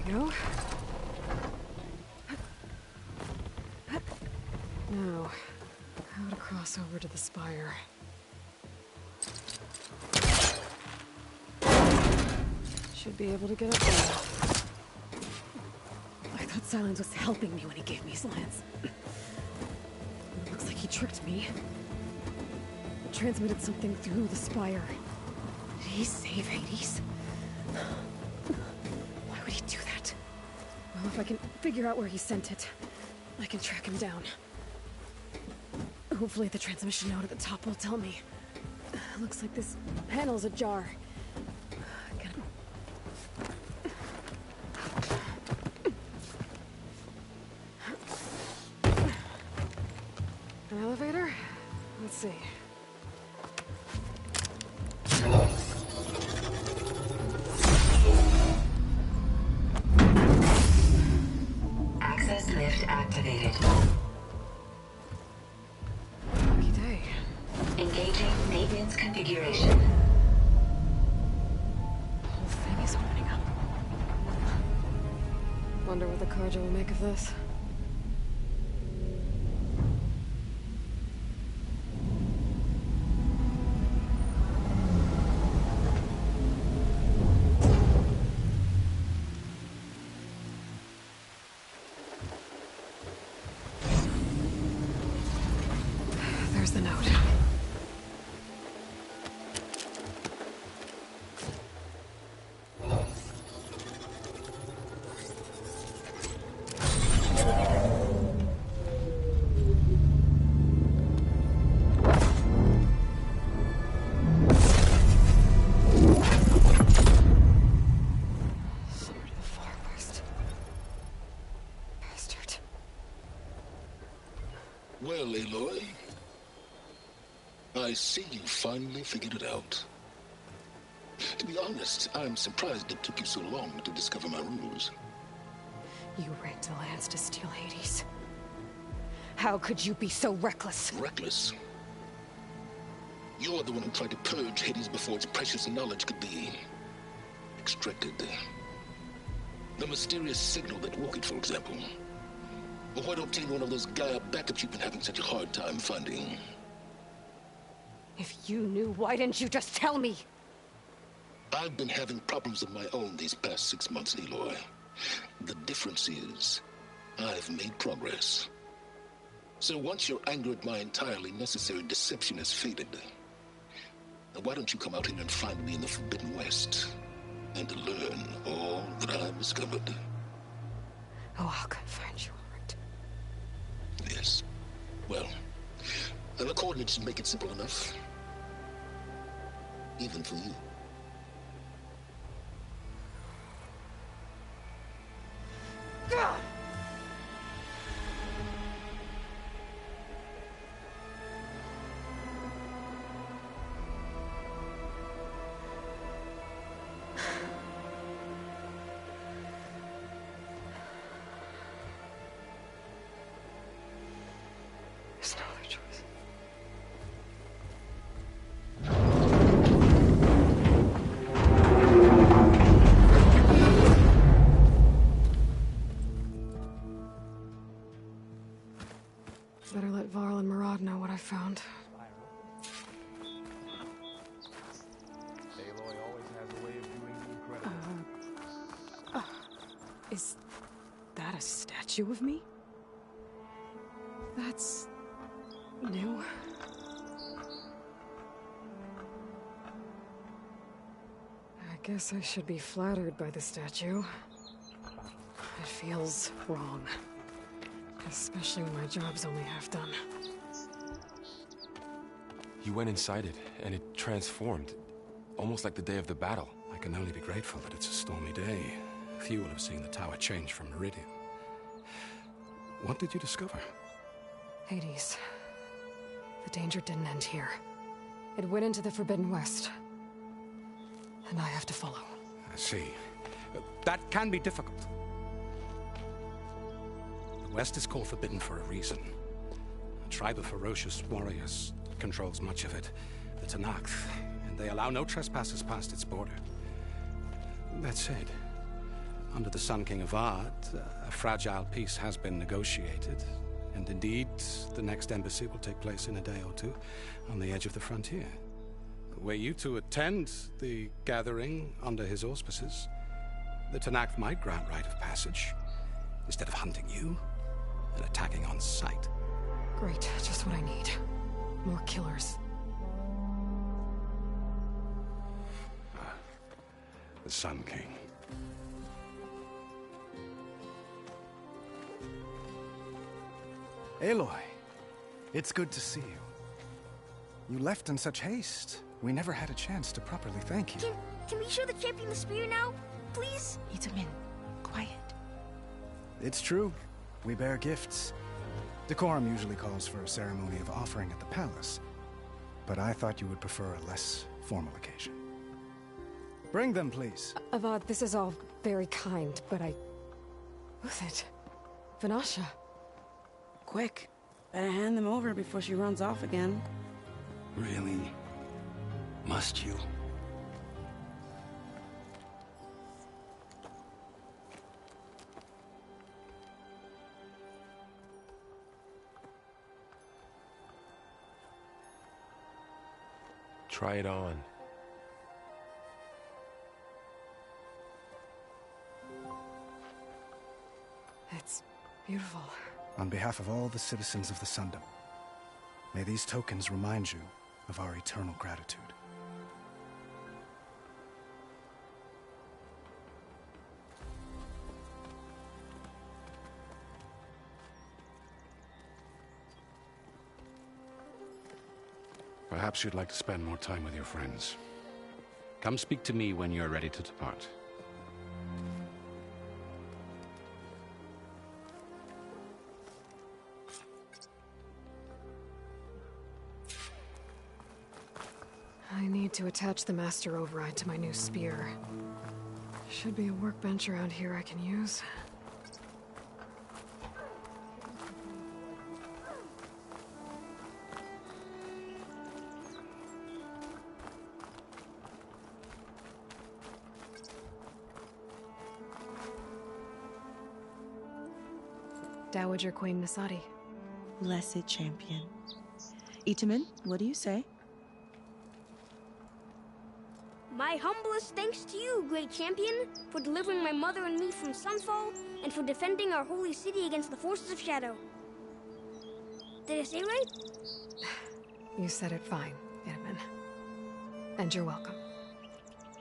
Go. Now, how to cross over to the spire. Should be able to get up there. I thought Silence was helping me when he gave me slants. It looks like he tricked me. Transmitted something through the spire. Did he save Hades? Well, if I can figure out where he sent it, I can track him down. Hopefully the transmission node at the top will tell me. Looks like this panel's ajar. An elevator? Let's see.
Lift activated.
Lucky day.
Engaging maintenance configuration.
The whole thing is opening up. Wonder what the Carja will make of this. There's the note. Sword of the Forest. Bastard.
Well, Aloy, I see you finally figured it out. To be honest, I'm surprised it took you so long to discover my ruse.
You rigged the lands to steal Hades. How could you be so reckless?
Reckless? You're the one who tried to purge Hades before its precious knowledge could be extracted. The mysterious signal that woke it, for example. Or why don't obtain one of those Gaia backups you've been having such a hard time finding?
If you knew, why didn't you just tell me?
I've been having problems of my own these past 6 months, Aloy. The difference is, I've made progress. So once your anger at my entirely necessary deception has faded, why don't you come out here and find me in the Forbidden West and learn all that I've discovered?
Oh, I'll come find you, all right.
Yes. Well, the coordinates make it simple enough. Even for you.
There's no other choice. Better let Varl and Murad know what I found.
Aloy always has a way of doing the incredible.
Is that a statue of me? That's new. I guess I should be flattered by the statue. It feels wrong. Especially when my job's only half done.
You went inside it, and it transformed. Almost like the day of the battle.
I can only be grateful that it's a stormy day. Few will have seen the tower change from Meridian. What did you discover?
Hades. The danger didn't end here. It went into the Forbidden West. And I have to follow.
I see. That can be difficult. The West is called Forbidden for a reason. A tribe of ferocious warriors controls much of it. The Tanakh, and they allow no trespassers past its border. That said, under the Sun King of Ard, a fragile peace has been negotiated. And indeed, the next embassy will take place in a day or two on the edge of the frontier. Were you to attend the gathering under his auspices, the Tanakh might grant right of passage, instead of hunting you and attacking on sight.
Great, just what I need. More killers.
The Sun King.
Aloy, it's good to see you. You left in such haste. We never had a chance to properly thank you.
Can we show the champion the spear now? Please?
Itamin, quiet.
It's true. We bear gifts. Decorum usually calls for a ceremony of offering at the palace. But I thought you would prefer a less formal occasion. Bring them, please.
Avad, this is all very kind, but Who's it? Vanasha.
Quick. Better hand them over before she runs off again.
Really? Must you?
Try it on.
It's beautiful.
On behalf of all the citizens of the Sundom, may these tokens remind you of our eternal gratitude.
Perhaps you'd like to spend more time with your friends. Come speak to me when you're ready to depart.
I need to attach the master override to my new spear. Should be a workbench around here I can use. Dowager Queen Nasadi.
Blessed champion. Itamen, what do you say?
My humblest thanks to you, great champion, for delivering my mother and me from Sunfall, and for defending our holy city against the forces of Shadow. Did I say right?
You said it fine, Itamen. And you're welcome.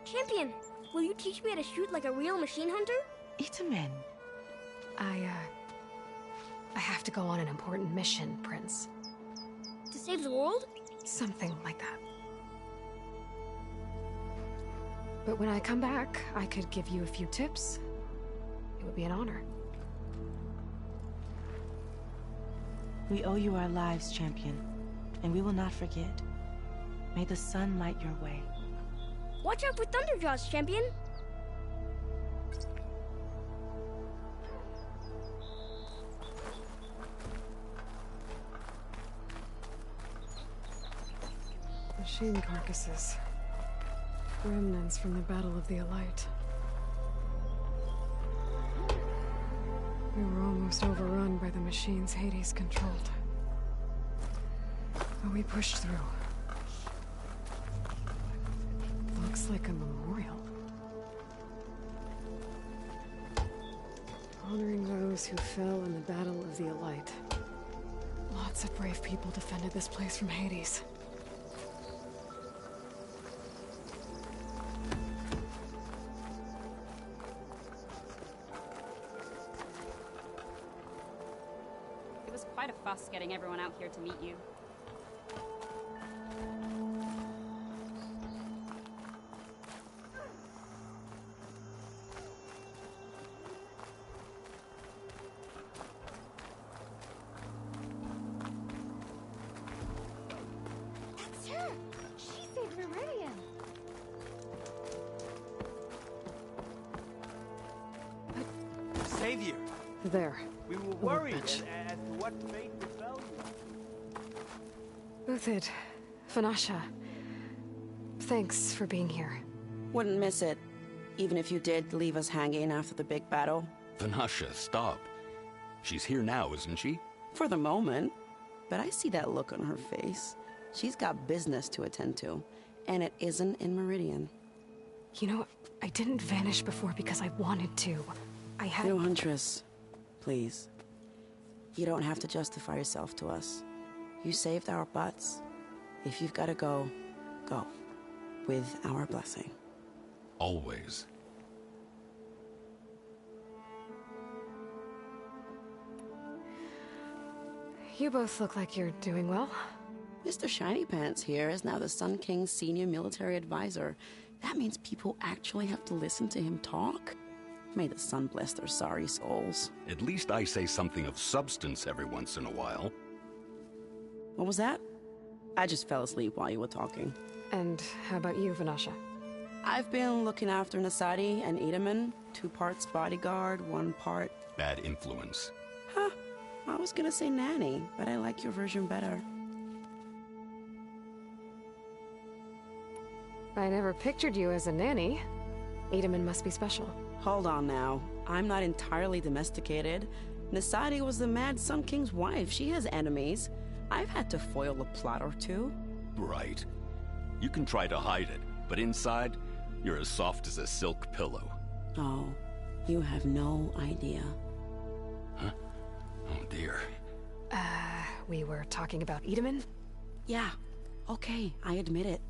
Champion, will you teach me how to shoot like a real machine hunter?
Itamen.
I have to go on an important mission, Prince.
To save the world?
Something like that. But when I come back, I could give you a few tips. It would be an honor.
We owe you our lives, champion, and we will not forget. May the sun light your way.
Watch out for Thunderjaws, champion!
Machine carcasses. Remnants from the Battle of the Elite. We were almost overrun by the machines Hades controlled. But we pushed through. Looks like a memorial. Honoring those who fell in the Battle of the Elite. Lots of brave people defended this place from Hades.
It was quite a fuss getting everyone out here to meet you.
That's her! She saved Meridian!
Savior!
There.
We were
Little
worried
bitch.
as to what fate befell you.
Uthid, Vanasha, thanks for being here.
Wouldn't miss it, even if you did leave us hanging after the big battle.
Vanasha, stop. She's here now, isn't she?
For the moment. But I see that look on her face. She's got business to attend to, and it isn't in Meridian.
You know, I didn't vanish before because I wanted to. I had...
No, Huntress. Please. You don't have to justify yourself to us. You saved our butts. If you've got to go, go. With our blessing.
Always.
You both look like you're doing well.
Mr. Shiny Pants here is now the Sun King's senior military advisor. That means people actually have to listen to him talk? May the sun bless their sorry souls.
At least I say something of substance every once in a while.
What was that? I just fell asleep while you were talking.
And how about you, Vanasha?
I've been looking after Nasadi and Itamen. 2 parts bodyguard, 1 part...
Bad influence.
Huh. I was gonna say nanny, but I like your version better.
I never pictured you as a nanny. Itamen must be special.
Hold on now. I'm not entirely domesticated. Nasadi was the Mad Sun King's wife. She has enemies. I've had to foil a plot or 2.
Right. You can try to hide it, but inside, you're as soft as a silk pillow.
Oh, you have no idea.
Huh? Oh dear.
We were talking about Itamen?
Yeah. Okay, I admit it.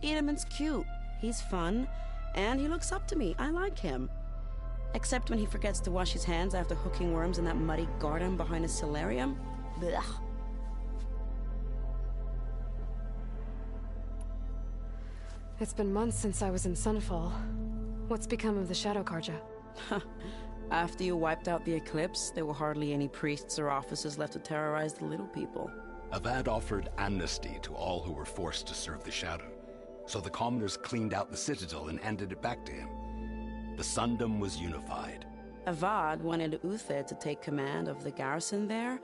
Itamen's cute. He's fun. And he looks up to me. I like him. Except when he forgets to wash his hands after hooking worms in that muddy garden behind a solarium. Blech.
It's been months since I was in Sunfall. What's become of the Shadow Karja?
After you wiped out the eclipse, there were hardly any priests or officers left to terrorize the little people.
Avad offered amnesty to all who were forced to serve the Shadow. So the commoners cleaned out the citadel and handed it back to him. The Sundom was unified.
Avad wanted Uthid to take command of the garrison there,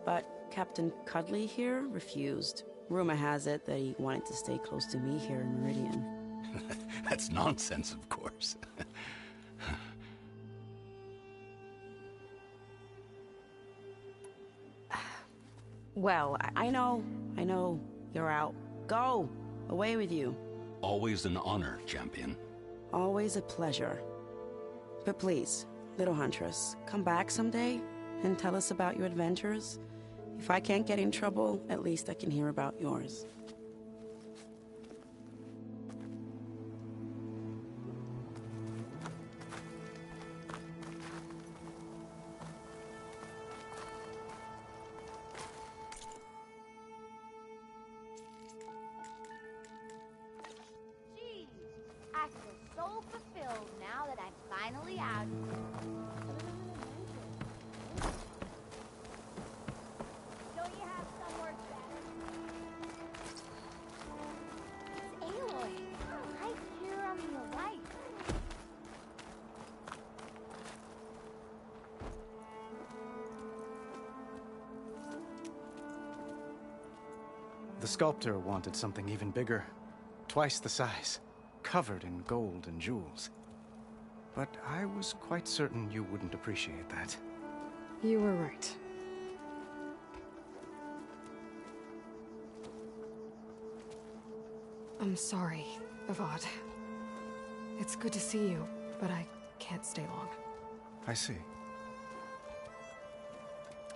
but Captain Cuddly here refused. Rumor has it that he wanted to stay close to me here in Meridian.
That's nonsense, of course.
Well, I know. You're out. Go! Away with you.
Always an honor, champion.
Always a pleasure. But please, little huntress, come back someday and tell us about your adventures. If I can't get in trouble, at least I can hear about yours.
Geez, I feel so fulfilled now that I'm finally out. Don't you have somewhere better? It's Aloy. Right here on the right.
The sculptor wanted something even bigger, twice the size, covered in gold and jewels. But I was quite certain you wouldn't appreciate that.
You were right. I'm sorry, Avad. It's good to see you, but I can't stay long.
I see.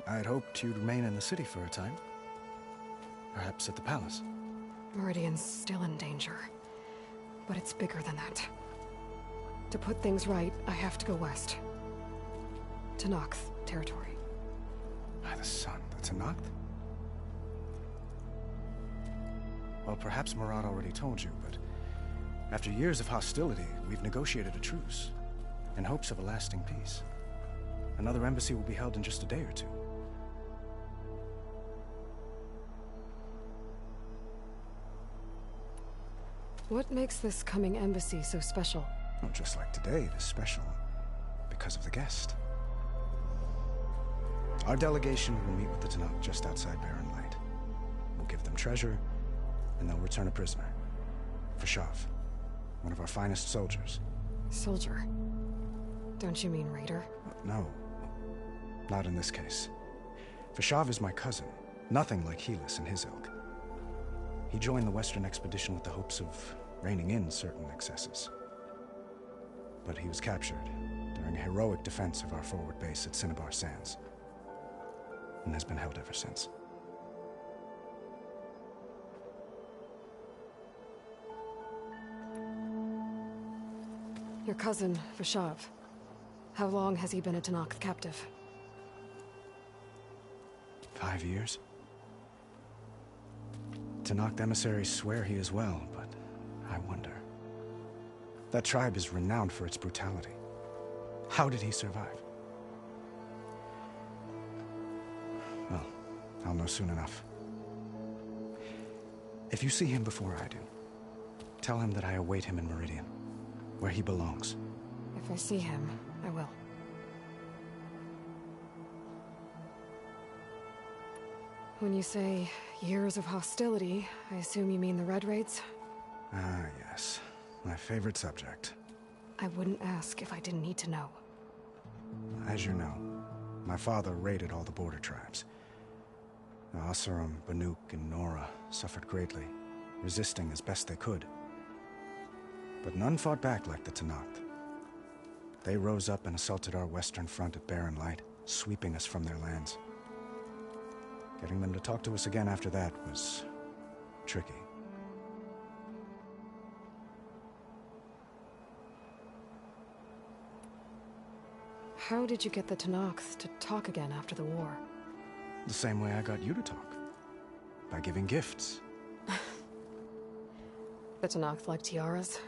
I had hoped you'd remain in the city for a time. Perhaps at the palace.
Meridian's still in danger. But it's bigger than that. To put things right, I have to go west. To Nox territory.
By the sun, that's a Noct? Well, perhaps Murad already told you, but after years of hostility, we've negotiated a truce, in hopes of a lasting peace. Another embassy will be held in just a day or two.
What makes this coming embassy so special?
Well, just like today, it is special because of the guest. Our delegation will meet with the Tanakh just outside Barren Light. We'll give them treasure, and they'll return a prisoner. Fashav, one of our finest soldiers.
Soldier? Don't you mean raider?
No, not in this case. Fashav is my cousin, nothing like Helis and his ilk. He joined the Western expedition with the hopes of reining in certain excesses. But he was captured during a heroic defense of our forward base at Cinnabar Sands, and has been held ever since.
Your cousin, Fashav. How long has he been a Tanakh captive?
5 years. Tanakh emissaries swear he is well, but I wonder. That tribe is renowned for its brutality. How did he survive? Well, I'll know soon enough. If you see him before I do, tell him that I await him in Meridian, where he belongs.
If I see him, I will. When you say years of hostility, I assume you mean the Red Raids?
Ah, yes. My favorite subject.
I wouldn't ask if I didn't need to know.
As you know, my father raided all the border tribes. The Asurum, Banuk, and Nora suffered greatly, resisting as best they could. But none fought back like the Tanakh. They rose up and assaulted our western front at Barren Light, sweeping us from their lands. Getting them to talk to us again after that was tricky.
How did you get the Tanakh to talk again after the war?
The same way I got you to talk. By giving gifts.
The Tanakh like tiaras?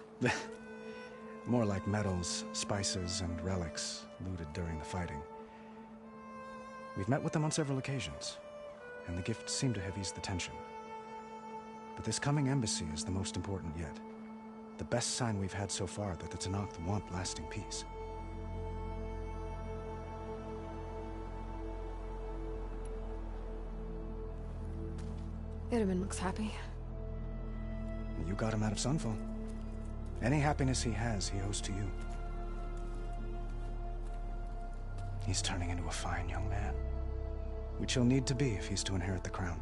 More like medals, spices, and relics looted during the fighting. We've met with them on several occasions, and the gifts seem to have eased the tension. But this coming embassy is the most important yet. The best sign we've had so far that the Tanakh want lasting peace.
Itamen looks happy.
You got him out of Sunfall. Any happiness he has, he owes to you. He's turning into a fine young man. which he'll need to be if he's to inherit the crown.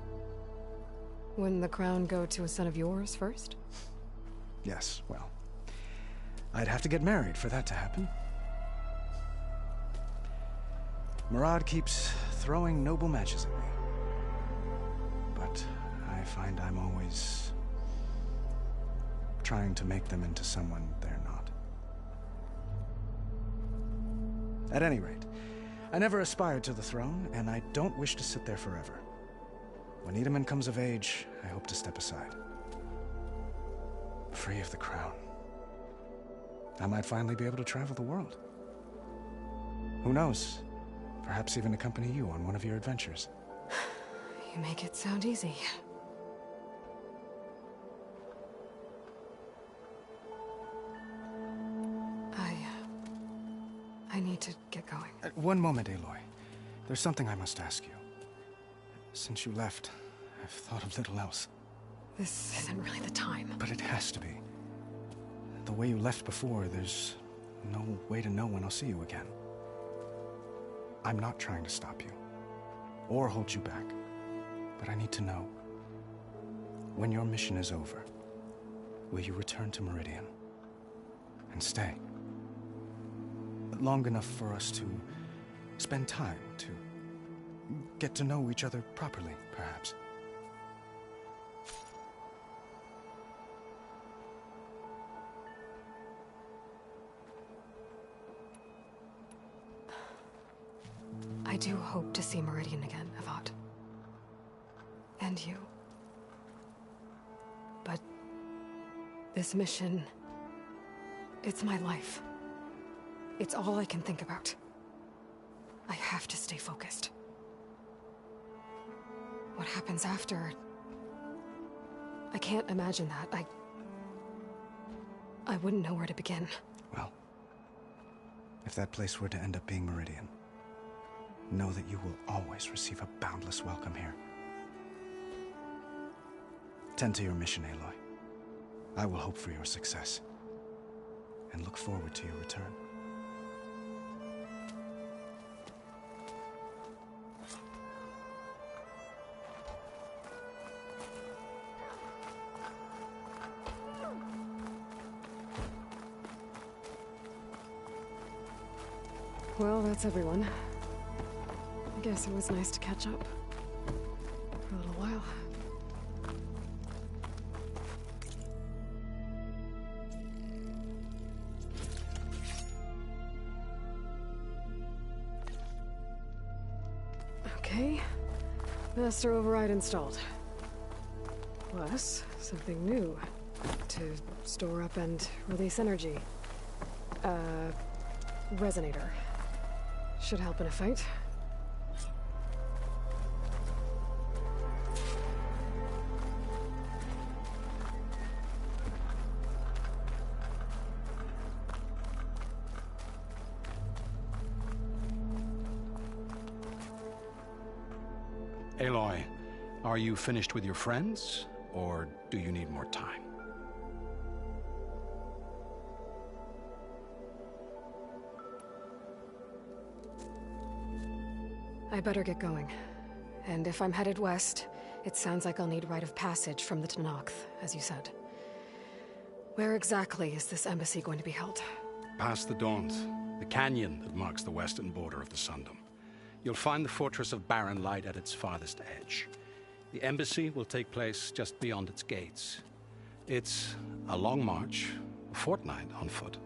Wouldn't the crown go to a son of yours first?
Yes, well, I'd have to get married for that to happen. Murad keeps throwing noble matches at me. But I find I'm always trying to make them into someone they're not. At any rate, I never aspired to the throne, and I don't wish to sit there forever. When Edaman comes of age, I hope to step aside. Free of the crown. I might finally be able to travel the world. Who knows? Perhaps even accompany you on one of your adventures.
You make it sound easy. I need to get going.
One moment, Aloy. There's something I must ask you. Since you left, I've thought of little else.
This isn't really the time.
But it has to be. The way you left before, there's no way to know when I'll see you again. I'm not trying to stop you, or hold you back, but I need to know. When your mission is over, will you return to Meridian and stay? Long enough for us to spend time, to get to know each other properly, perhaps.
I do hope to see Meridian again, Avad. And you. But this mission, it's my life. It's all I can think about. I have to stay focused. What happens after? I can't imagine that. I wouldn't know where to begin.
Well, if that place were to end up being Meridian, know that you will always receive a boundless welcome here. Tend to your mission, Aloy. I will hope for your success, and look forward to your return.
Well, that's everyone. I guess it was nice to catch up. For a little while. Okay. Master override installed. Plus, something new. To store up and release energy. Resonator. Should help in a fight.
Aloy, are you finished with your friends, or do you need more time?
I better get going. And if I'm headed west, it sounds like I'll need rite of passage from the Tenakth, as you said. Where exactly is this embassy going to be held?
Past the Daunt, the canyon that marks the western border of the Sundom. You'll find the fortress of Barren Light at its farthest edge. The embassy will take place just beyond its gates. It's a long march, a fortnight on foot.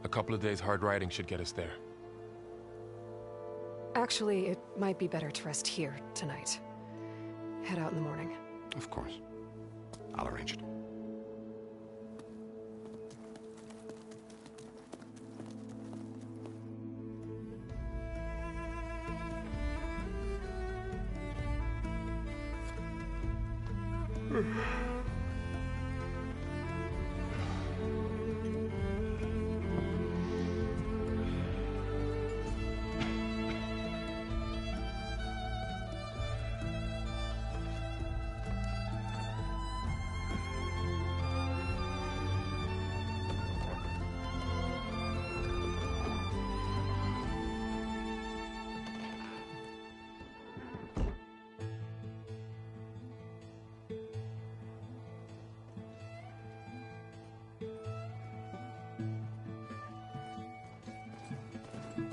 A couple of days hard riding should get us there.
Actually, it might be better to rest here tonight. Head out in the morning.
Of course. I'll arrange it.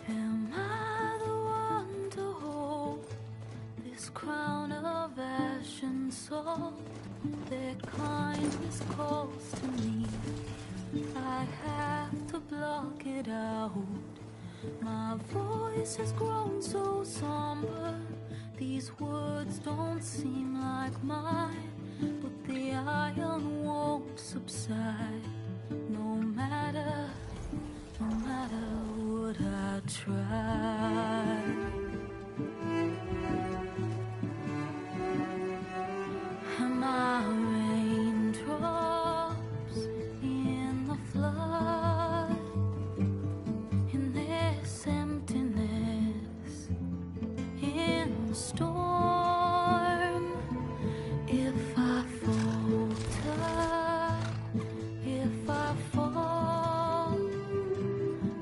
Am I the one to hold this crown of ash and salt? Their kindness calls to me. I have to block it out. My voice has grown so somber. These words don't seem like mine, but the iron won't subside. No matter what I try. Am I raindrops in the flood? In this emptiness, in the storm. If I falter, if I fall,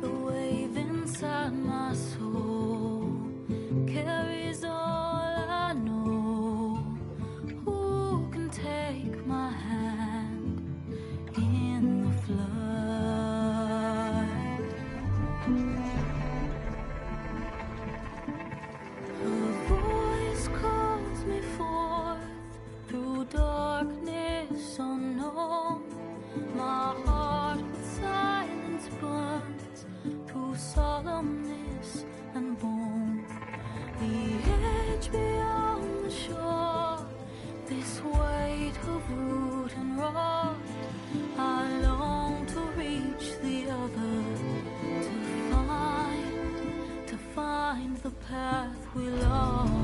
the wave inside my soul carries all I know. Who can take my hand in the flood? Her voice calls me forth through darkness unknown. My heart with silence burns through solemnness and bone. The edge beyond the shore, this weight of root and rod. I long to reach the other, to find the path we lost.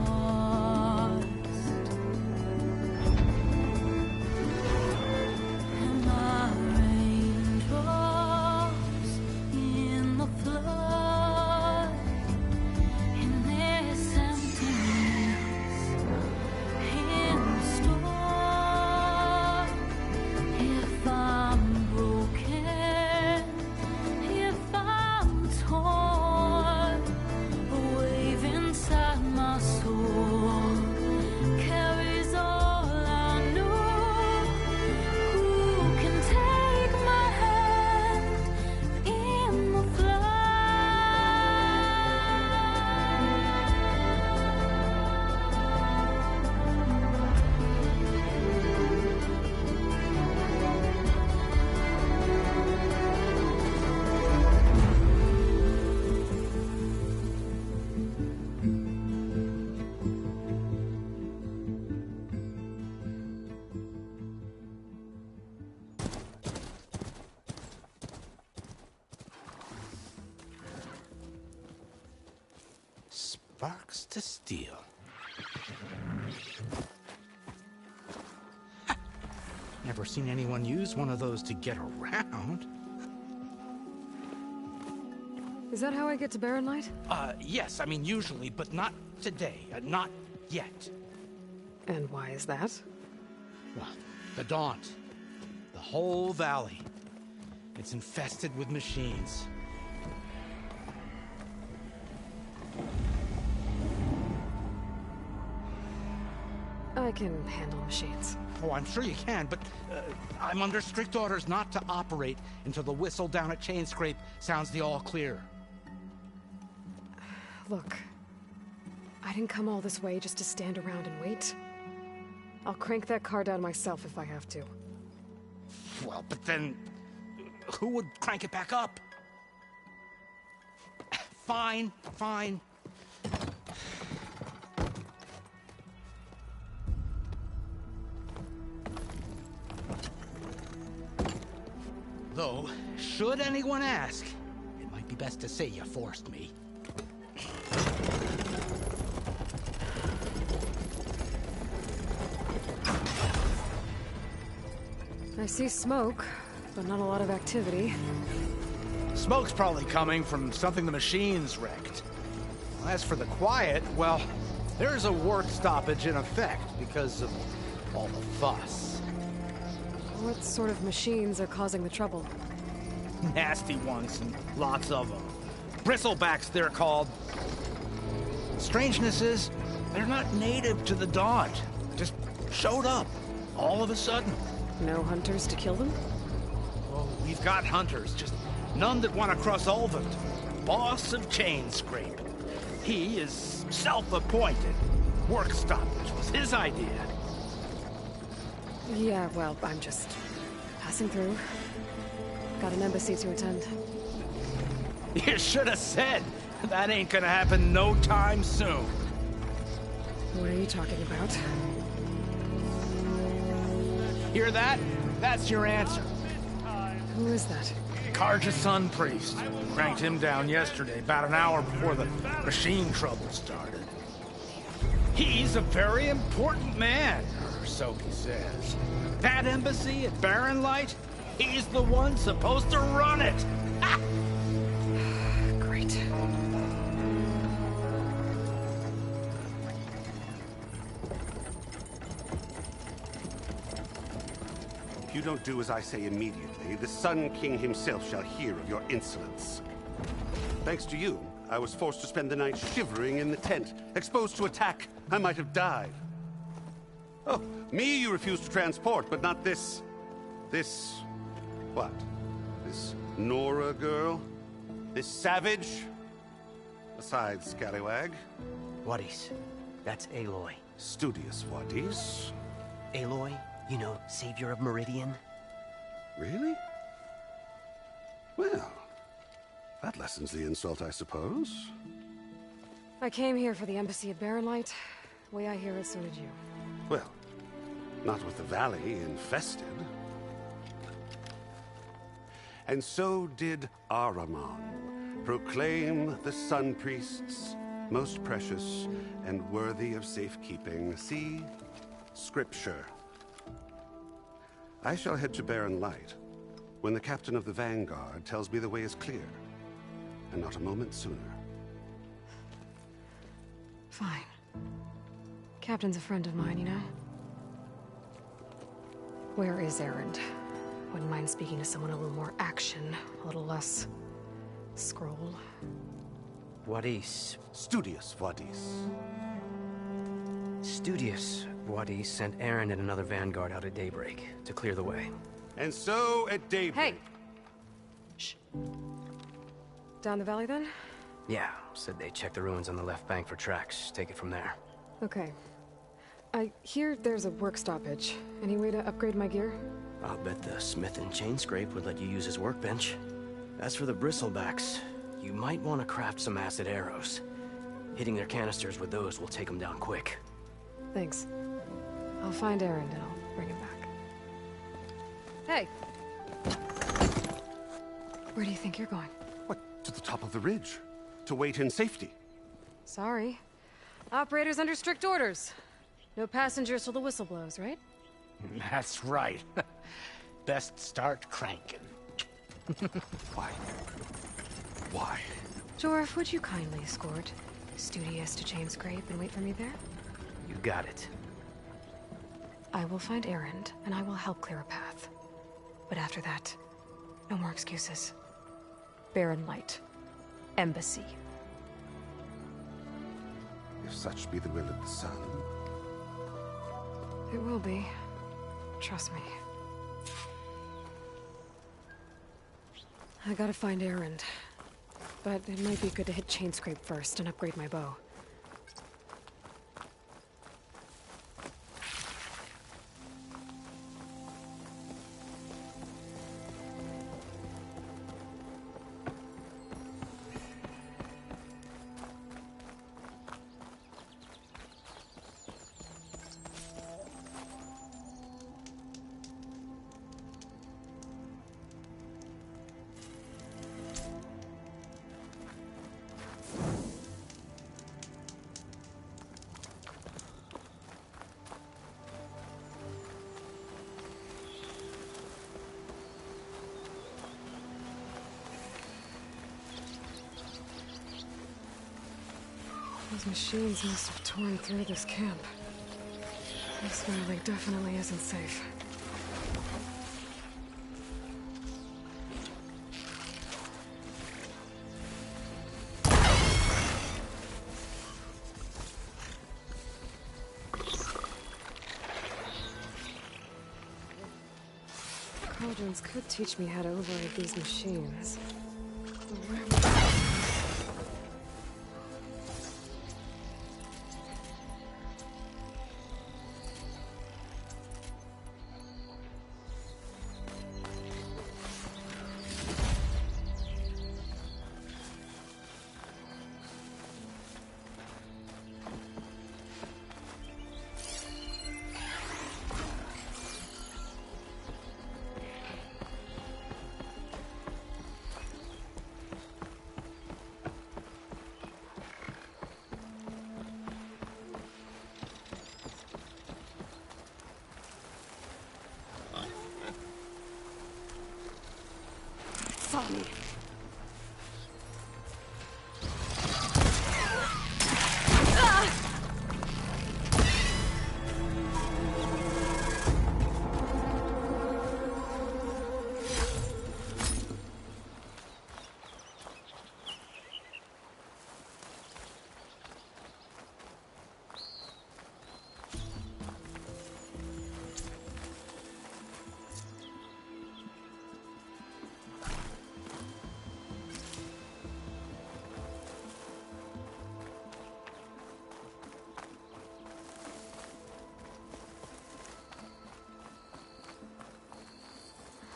Am I raindrops in the flood? In this emptiness, in the storm. If I'm broken, if I'm torn, a wave inside my soul carries all I know. Who can take my hand in the
Sparks to steel. Never seen anyone use one of those to get around.
Is that how I get to Barren Light?
Yes, I mean usually, but not today. Not yet.
And why is that?
Well, the Daunt. The whole valley. It's infested with machines.
I can handle machines.
Oh, I'm sure you can, but I'm under strict orders not to operate until the whistle down at Chainscrape sounds the all clear.
Look, I didn't come all this way just to stand around and wait. I'll crank that car down myself if I have to.
Well, but then who would crank it back up? Fine, fine. Though, should anyone ask, it might be best to say you forced me.
I see smoke, but not a lot of activity.
Smoke's probably coming from something the machines wrecked. As for the quiet, well, there's a work stoppage in effect because of all the fuss.
What sort of machines are causing the trouble?
Nasty ones, and lots of them. Bristlebacks, they're called. Strangeness is, they're not native to the Daunt. Just showed up, all of a sudden.
No hunters to kill them?
Oh,
Oh, we've got hunters, just none that want to cross Ulvund. Boss of Chainscrape. He is self-appointed. Work stoppage was his idea.
Yeah, well, I'm just passing through. Got an embassy to attend.
You should have said. That ain't gonna happen no time soon.
What are you talking about?
Hear that? That's your answer.
Who is that?
Karja Sun Priest. Cranked him down yesterday, about an hour before the machine trouble started. He's a very important man, or so he says. That embassy at Barren Light, he's the one supposed to run it. Ah!
Great.
If you don't do as I say immediately, the Sun King himself shall hear of your insolence. Thanks to you, I was forced to spend the night shivering in the tent. Exposed to attack, I might have died. Oh, me you refused to transport, but not this... what? This Nora girl? This savage? Besides, scallywag.
Wadis. That's Aloy.
Studious Wadis.
Aloy, you know, savior of Meridian.
Really? Well, that lessens the insult, I suppose.
I came here for the embassy at Barren Light. Way I hear it, so did you.
Well, not with the valley infested. And so did Ahriman, proclaim the Sun Priests most precious and worthy of safekeeping. See? Scripture. I shall head to Barren Light when the captain of the Vanguard tells me the way is clear, and not a moment sooner.
Fine. Captain's a friend of mine, you know? Where is Erend? Wouldn't mind speaking to someone a little more action, a little less... scroll.
Wadis.
Studious Wadis.
Studious Wadis sent Aaron and another Vanguard out at daybreak to clear the way.
And so at daybreak...
Hey! Shh. Down the valley, then?
Yeah, said they checked the ruins on the left bank for tracks. Take it from there.
Okay. I hear there's a work stoppage. Any way to upgrade my gear?
I'll bet the smith in Chainscrape would let you use his workbench. As for the bristlebacks, you might want to craft some acid arrows. Hitting their canisters with those will take them down quick.
Thanks. I'll find Erend and I'll bring him back. Hey! Where do you think you're going?
What, to the top of the ridge? To wait in safety?
Sorry. Operator's under strict orders. No passengers till the whistle blows, right?
That's right. Best start cranking.
Why? Why?
Jorf, would you kindly escort Studious to Chainscrape and wait for me there?
You got it.
I will find Erend, and I will help clear a path. But after that, no more excuses. Barren Light. Embassy.
If such be the will of the sun.
It will be. Trust me. I gotta find Erend. But it might be good to hit Chainscrape first and upgrade my bow. Those machines must have torn through this camp. This valley definitely isn't safe. intelligence could teach me how to override these machines. Follow me.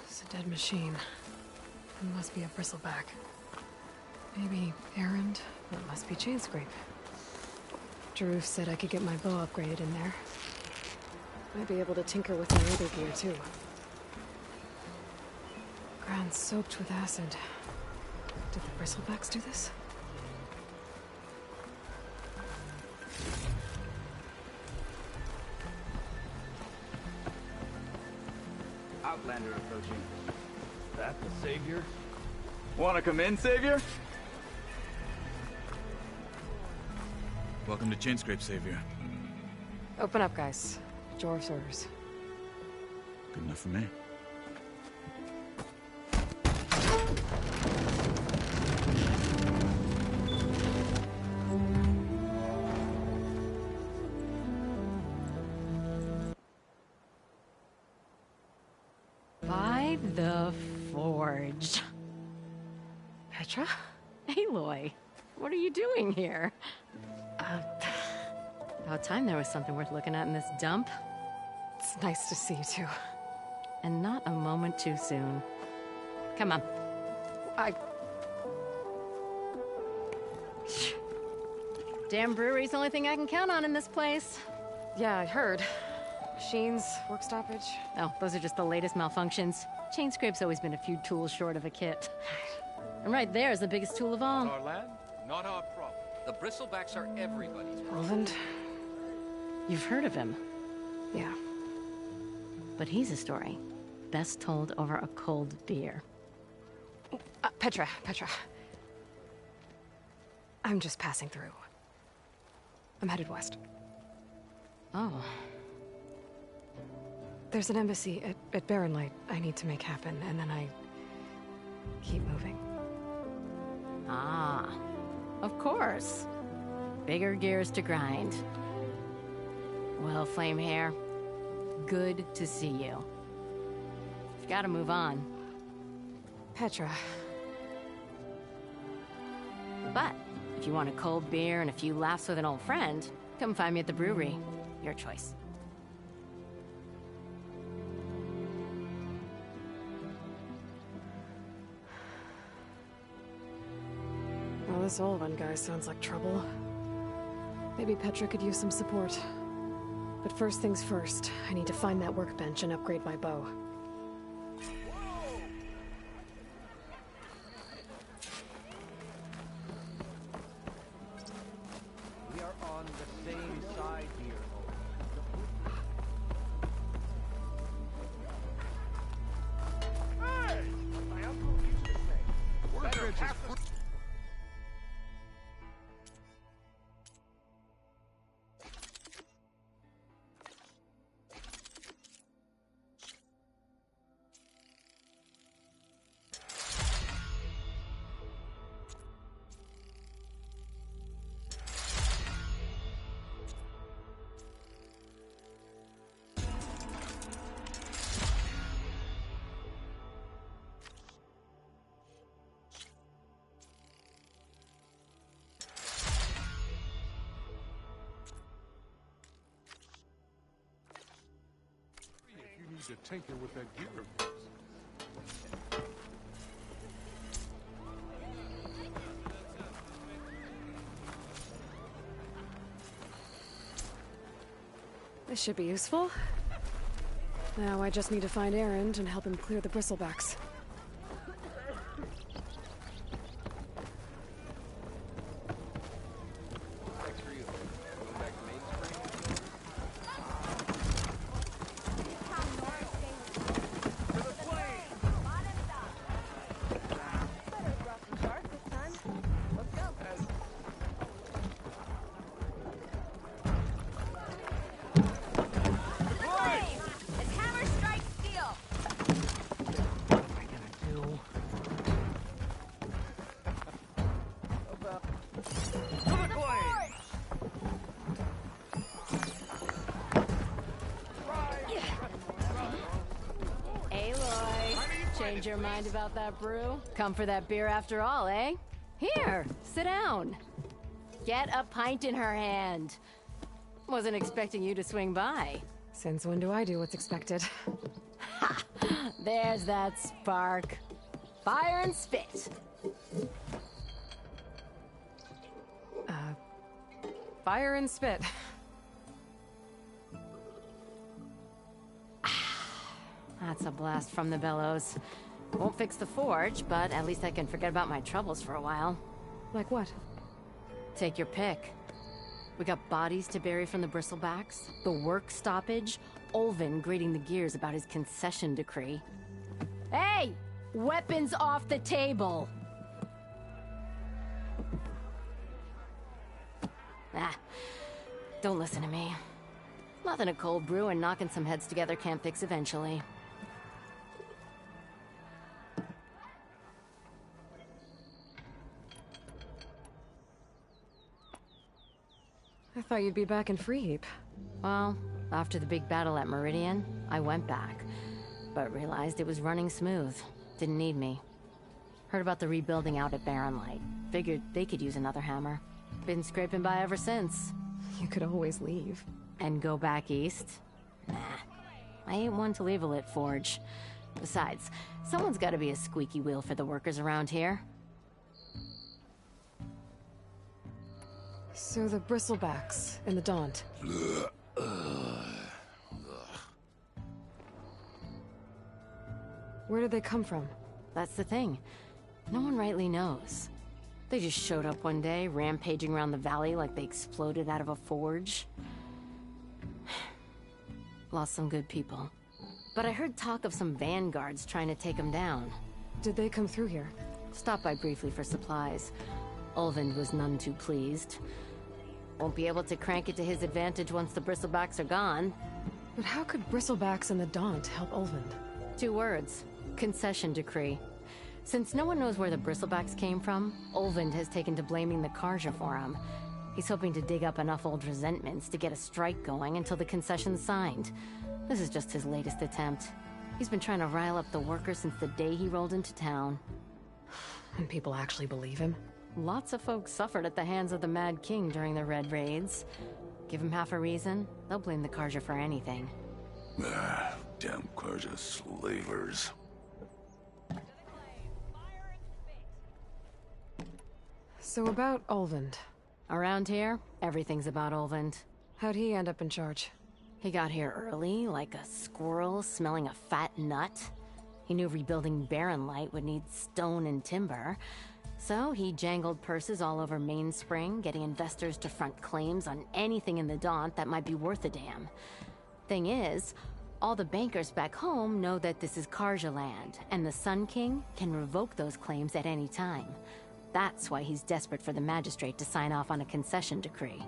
It's a dead machine. It must be a bristleback. Maybe errand. It must be Chainscrape. Drew said I could get my bow upgraded in there. Might be able to tinker with my other gear too. Ground soaked with acid. Did the bristlebacks do this?
Outlander approaching. That the Savior? Wanna come in, Savior?
Welcome to Chainscrape, Savior.
Open up, guys. Jorv's orders.
Good enough for me.
By the Forge.
Petra?
Aloy, what are you doing here? About time there was something worth looking at in this dump.
It's nice to see you too.
And not a moment too soon. Come on. Damn brewery's the only thing I can count on in this place.
Yeah, I heard. Machines, work stoppage.
Oh, those are just the latest malfunctions. Chainscrape's always been a few tools short of a kit. And right there is the biggest tool of all.
Our land, not our problem. The bristlebacks are everybody's problem.
Roland?
You've heard of him.
Yeah.
But he's a story best told over a cold beer.
Petra. I'm just passing through. I'm headed west.
Oh.
There's an embassy at Barren Light I need to make happen, and then I keep moving.
Ah, of course. Bigger gears to grind. Well, Flamehair, good to see you. You've got to move on.
Petra.
But if you want a cold beer and a few laughs with an old friend, come find me at the brewery. Your choice.
Well, this Olvan guy sounds like trouble. Maybe Petra could use some support. But first things first, I need to find that workbench and upgrade my bow.
We are on the same side here. Hey! My uncle used to say, better half the...
to tinker with that gear of yours.
This should be useful. Now I just need to find Erend and help him clear the bristlebacks.
Change your mind about that brew? Come for that beer after all, eh? Here, sit down. Get a pint in her hand. Wasn't expecting you to swing by.
Since when do I do what's expected?
Ha! There's that spark. Fire and spit.
Fire and spit.
That's a blast from the bellows. Won't fix the forge, but at least I can forget about my troubles for a while.
Like what?
Take your pick. We got bodies to bury from the bristlebacks, the work stoppage, Olvin grating the gears about his concession decree. Hey! Weapons off the table! Don't listen to me. Nothing a cold brew and knocking some heads together can't fix eventually.
I thought you'd be back in Freeheap.
Well, after the big battle at Meridian, I went back, but realized it was running smooth. Didn't need me. Heard about the rebuilding out at Barren Light. Figured they could use another hammer. Been scraping by ever since.
You could always leave.
And go back east? Nah. I ain't one to leave a lit forge. Besides, someone's gotta be a squeaky wheel for the workers around here.
So the bristlebacks in the Daunt. Where did they come from?
That's the thing. No one rightly knows. They just showed up one day, rampaging around the valley like they exploded out of a forge. Lost some good people. But I heard talk of some vanguards trying to take them down.
Did they come through here?
Stopped by briefly for supplies. Olvind was none too pleased. Won't be able to crank it to his advantage once the bristlebacks are gone.
But how could bristlebacks and the Daunt help Olvind?
2 words. Concession decree. Since no one knows where the bristlebacks came from, Olvind has taken to blaming the Karja for him. He's hoping to dig up enough old resentments to get a strike going until the concession's signed. This is just his latest attempt. He's been trying to rile up the workers since the day he rolled into town.
And people actually believe him?
Lots of folks suffered at the hands of the Mad King during the Red Raids. Give him half a reason, they'll blame the Karja for anything.
Damn Karja slavers.
So about Olvind.
Around here, everything's about Olvind.
How'd he end up in charge?
He got here early, like a squirrel smelling a fat nut. He knew rebuilding Barren Light would need stone and timber. So he jangled purses all over Mainspring, getting investors to front claims on anything in the Daunt that might be worth a damn. Thing is, all the bankers back home know that this is Karja land, and the Sun King can revoke those claims at any time. That's why he's desperate for the magistrate to sign off on a concession decree.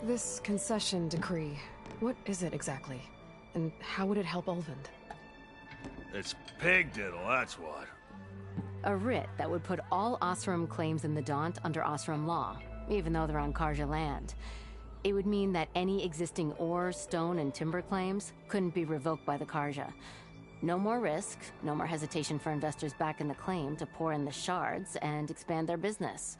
This concession decree, what is it exactly? And how would it help Olvind?
It's pig diddle, that's what.
A writ that would put all Osram claims in the Daunt under Osram law, even though they're on Karja land. It would mean that any existing ore, stone, and timber claims couldn't be revoked by the Karja. No more risk, no more hesitation for investors back in the claim to pour in the shards and expand their business.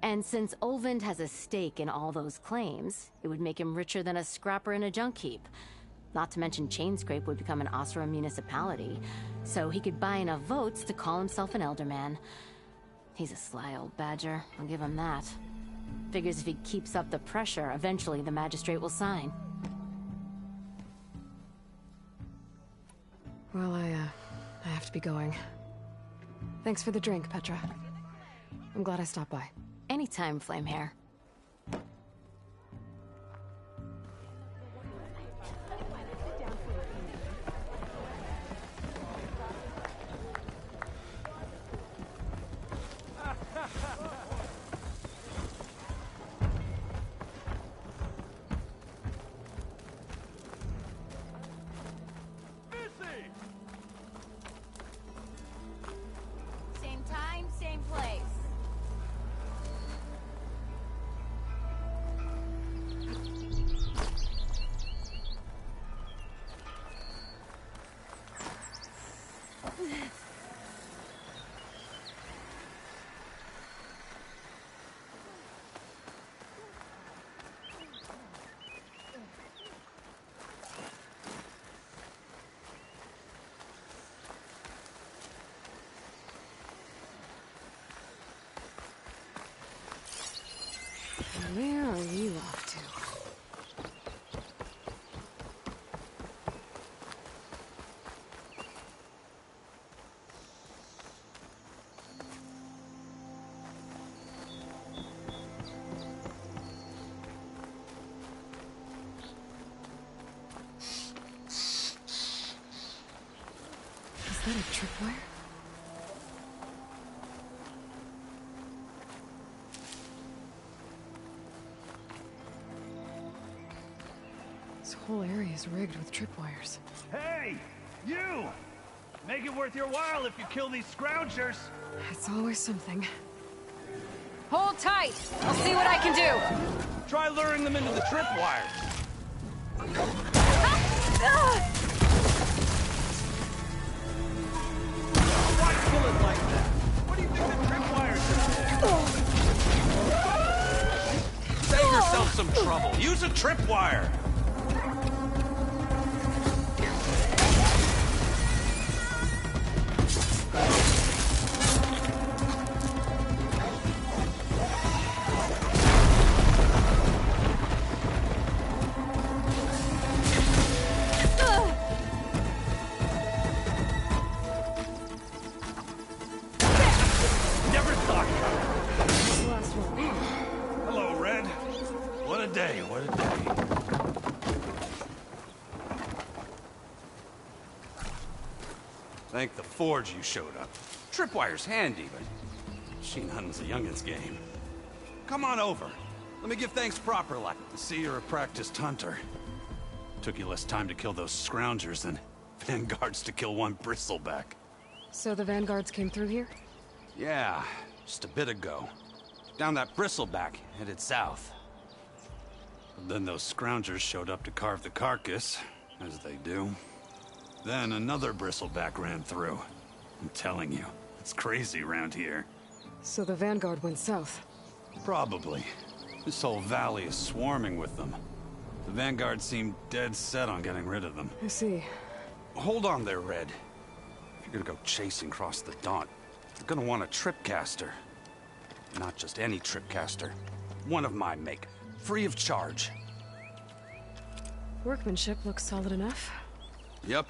And since Olvind has a stake in all those claims, it would make him richer than a scrapper in a junk heap. Not to mention Chainscrape would become an Osra municipality, so he could buy enough votes to call himself an elderman. He's a sly old badger, I'll give him that. Figures if he keeps up the pressure, eventually the magistrate will sign.
Well, I have to be going. Thanks for the drink, Petra. I'm glad I stopped by.
Anytime, Flamehair.
Same time, same place.
Where are you off to? Is that a tripwire? This whole area is rigged with tripwires.
Hey! You! Make it worth your while if you kill these scroungers!
It's always something.
Hold tight! I'll see what I can do!
Try luring them into the tripwires! Why kill it like that? What do you think the tripwires are?
Save yourself some trouble. Use a tripwire.
Never thought. Last one. Hello, Red. What a day, what a day.
Thank the Forge you showed up. Tripwire's handy, but machine hunting's a youngin's game. Come on over. Let me give thanks proper like. I see you're a practiced hunter. Took you less time to kill those scroungers than vanguards to kill one bristleback.
So the vanguards came through here?
Yeah, just a bit ago. Down that bristleback, headed south. But then those scroungers showed up to carve the carcass, as they do. Then another bristleback ran through. I'm telling you, it's crazy around here.
So the vanguard went south?
Probably. This whole valley is swarming with them. The vanguard seemed dead set on getting rid of them.
I see.
Hold on there, Red. If you're gonna go chasing across the Daunt, you're gonna want a tripcaster. Not just any tripcaster. One of my make. Free of charge.
Workmanship looks solid enough.
Yep.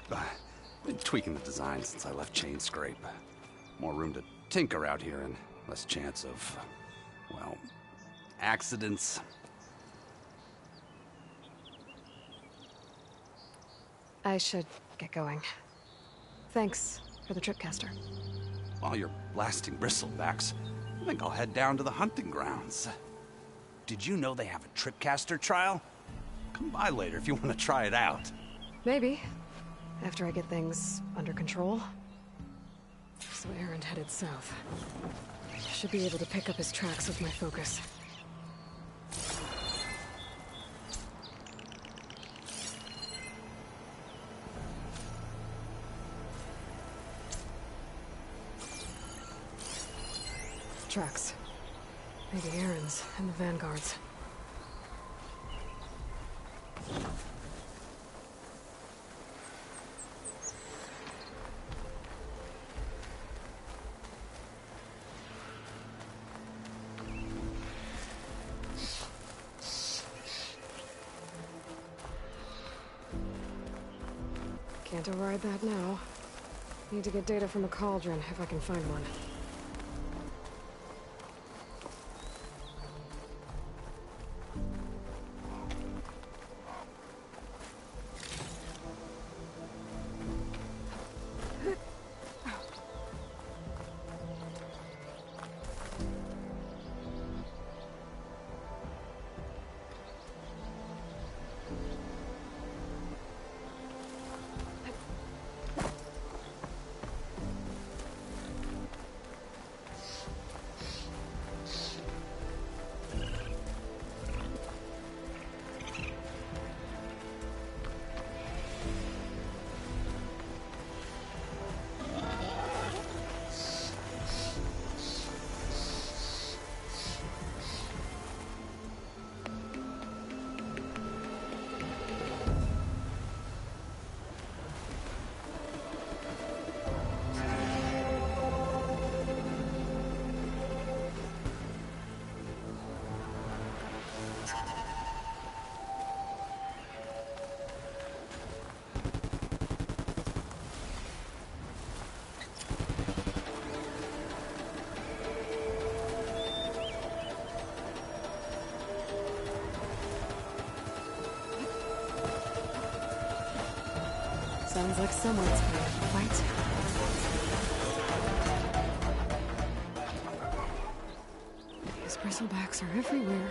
Been tweaking the design since I left Chainscrape. More room to tinker out here and less chance of, well, accidents.
I should get going. Thanks for the tripcaster.
While you're blasting bristlebacks, I think I'll head down to the hunting grounds. Did you know they have a tripcaster trial? Come by later if you want to try it out.
Maybe. After I get things under control. So Aaron headed south. Should be able to pick up his tracks with my focus. Tracks. Maybe Aaron's and the Vanguards. Can't override that now. Need to get data from the cauldron, if I can find one. Sounds like someone's going to fight. These bristlebacks are everywhere.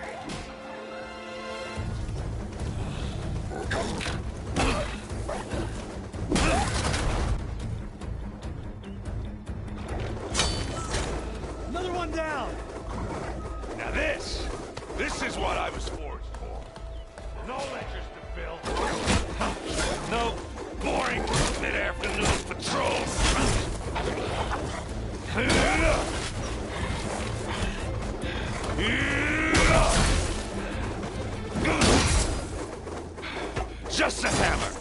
Another one down! Now this is what I was forged for. No lectures to fill. No boring mid-afternoon patrols. Just a hammer.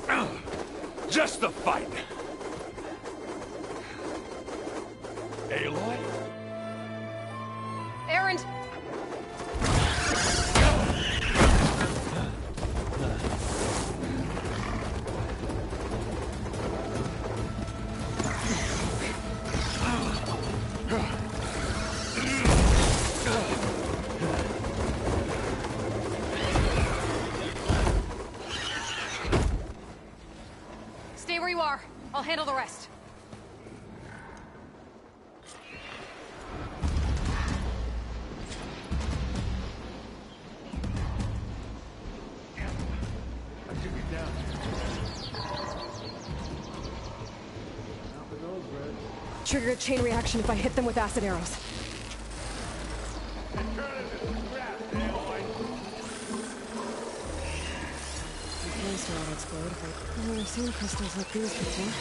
Just the fight. Aloy?
Aaron!
Stay where you are. I'll handle the rest.
Trigger a chain reaction if I hit them with acid arrows. Most will explode, but I've never seen crystals like these before.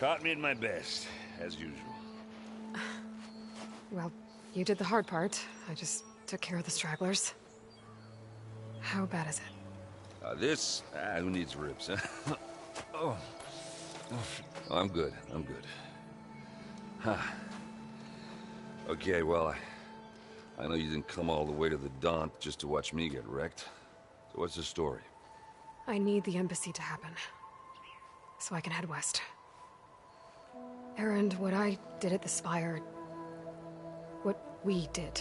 Caught me at my best, as usual.
Well, you did the hard part. I just took care of the stragglers. How bad is it?
Who needs ribs, huh? Oh, I'm good. I'm good. Huh. Okay, well, I know you didn't come all the way to the Daunt just to watch me get wrecked. So what's the story?
I need the embassy to happen, so I can head west. Erend, what I did at the Spire... what we did...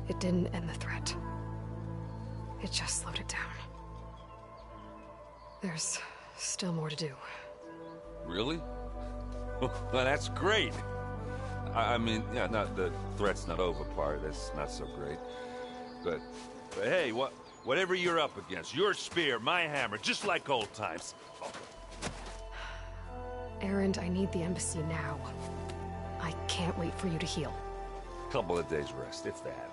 it didn't end the threat. It just slowed it down. There's still more to do.
Really? Well, that's great. I mean, yeah, not the threat's not over part. That's not so great. But hey, whatever you're up against, your spear, my hammer, just like old times. Oh.
Erend, I need the embassy now. I can't wait for you to heal.
Couple of days rest, if that.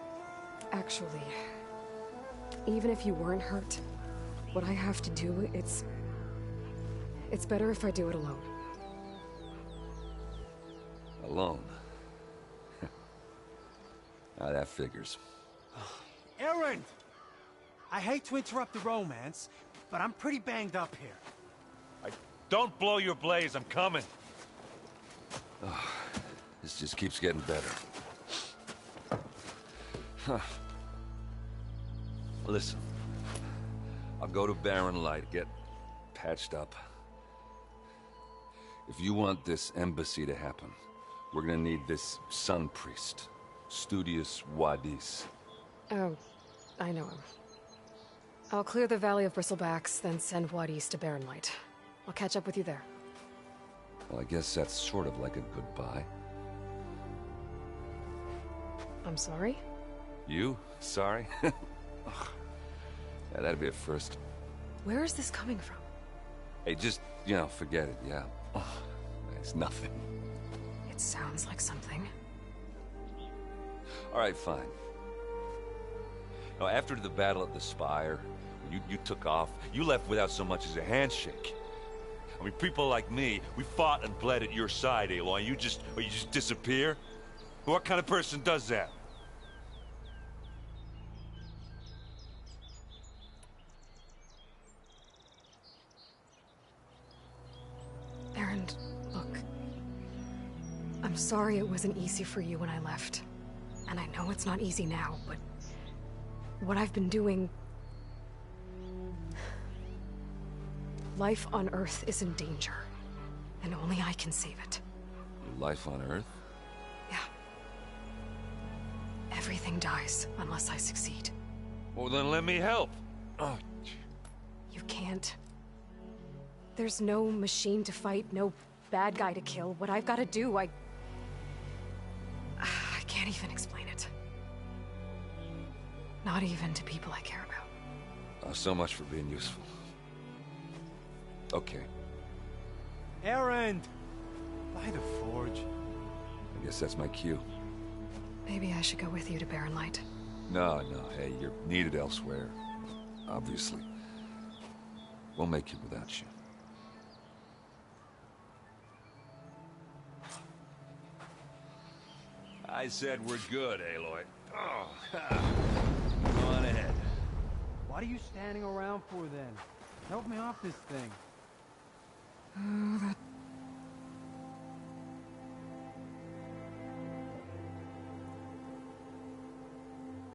Actually, even if you weren't hurt, what I have to do, it's better if I do it alone.
Alone? Now that figures.
Erend! I hate to interrupt the romance, but I'm pretty banged up here.
Don't blow your blaze, I'm coming.
Oh, this just keeps getting better. Huh. Listen, I'll go to Barren Light, get patched up. If you want this embassy to happen, we're gonna need this Sun Priest, Studius Wadis.
Oh, I know him. I'll clear the Valley of Bristlebacks, then send Wadis to Barren Light. I'll catch up with you there.
Well, I guess that's sort of like a goodbye.
I'm sorry?
You? Sorry? Ugh. Yeah, that'd be a first.
Where is this coming from?
Hey, just, forget it, yeah. Ugh, it's nothing.
It sounds like something.
All right, fine. Now, after the battle at the Spire, you took off, you left without so much as a handshake. I mean, people like me, we fought and bled at your side, Aloy. You just disappear? What kind of person does that?
Erend, look. I'm sorry it wasn't easy for you when I left. And I know it's not easy now, but... what I've been doing... life on Earth is in danger. And only I can save it.
Life on Earth?
Yeah. Everything dies unless I succeed.
Well, then let me help. Oh.
You can't. There's no machine to fight, no bad guy to kill. What I've got to do, I can't even explain it. Not even to people I care about.
Oh, so much for being useful. Okay.
Erend! By the forge.
I guess that's my cue.
Maybe I should go with you to Barren Light.
No, hey, you're needed elsewhere. Obviously. We'll make it without you. I said we're good, Aloy. Oh, go on ahead.
What are you standing around for then? Help me off this thing.
Oh, that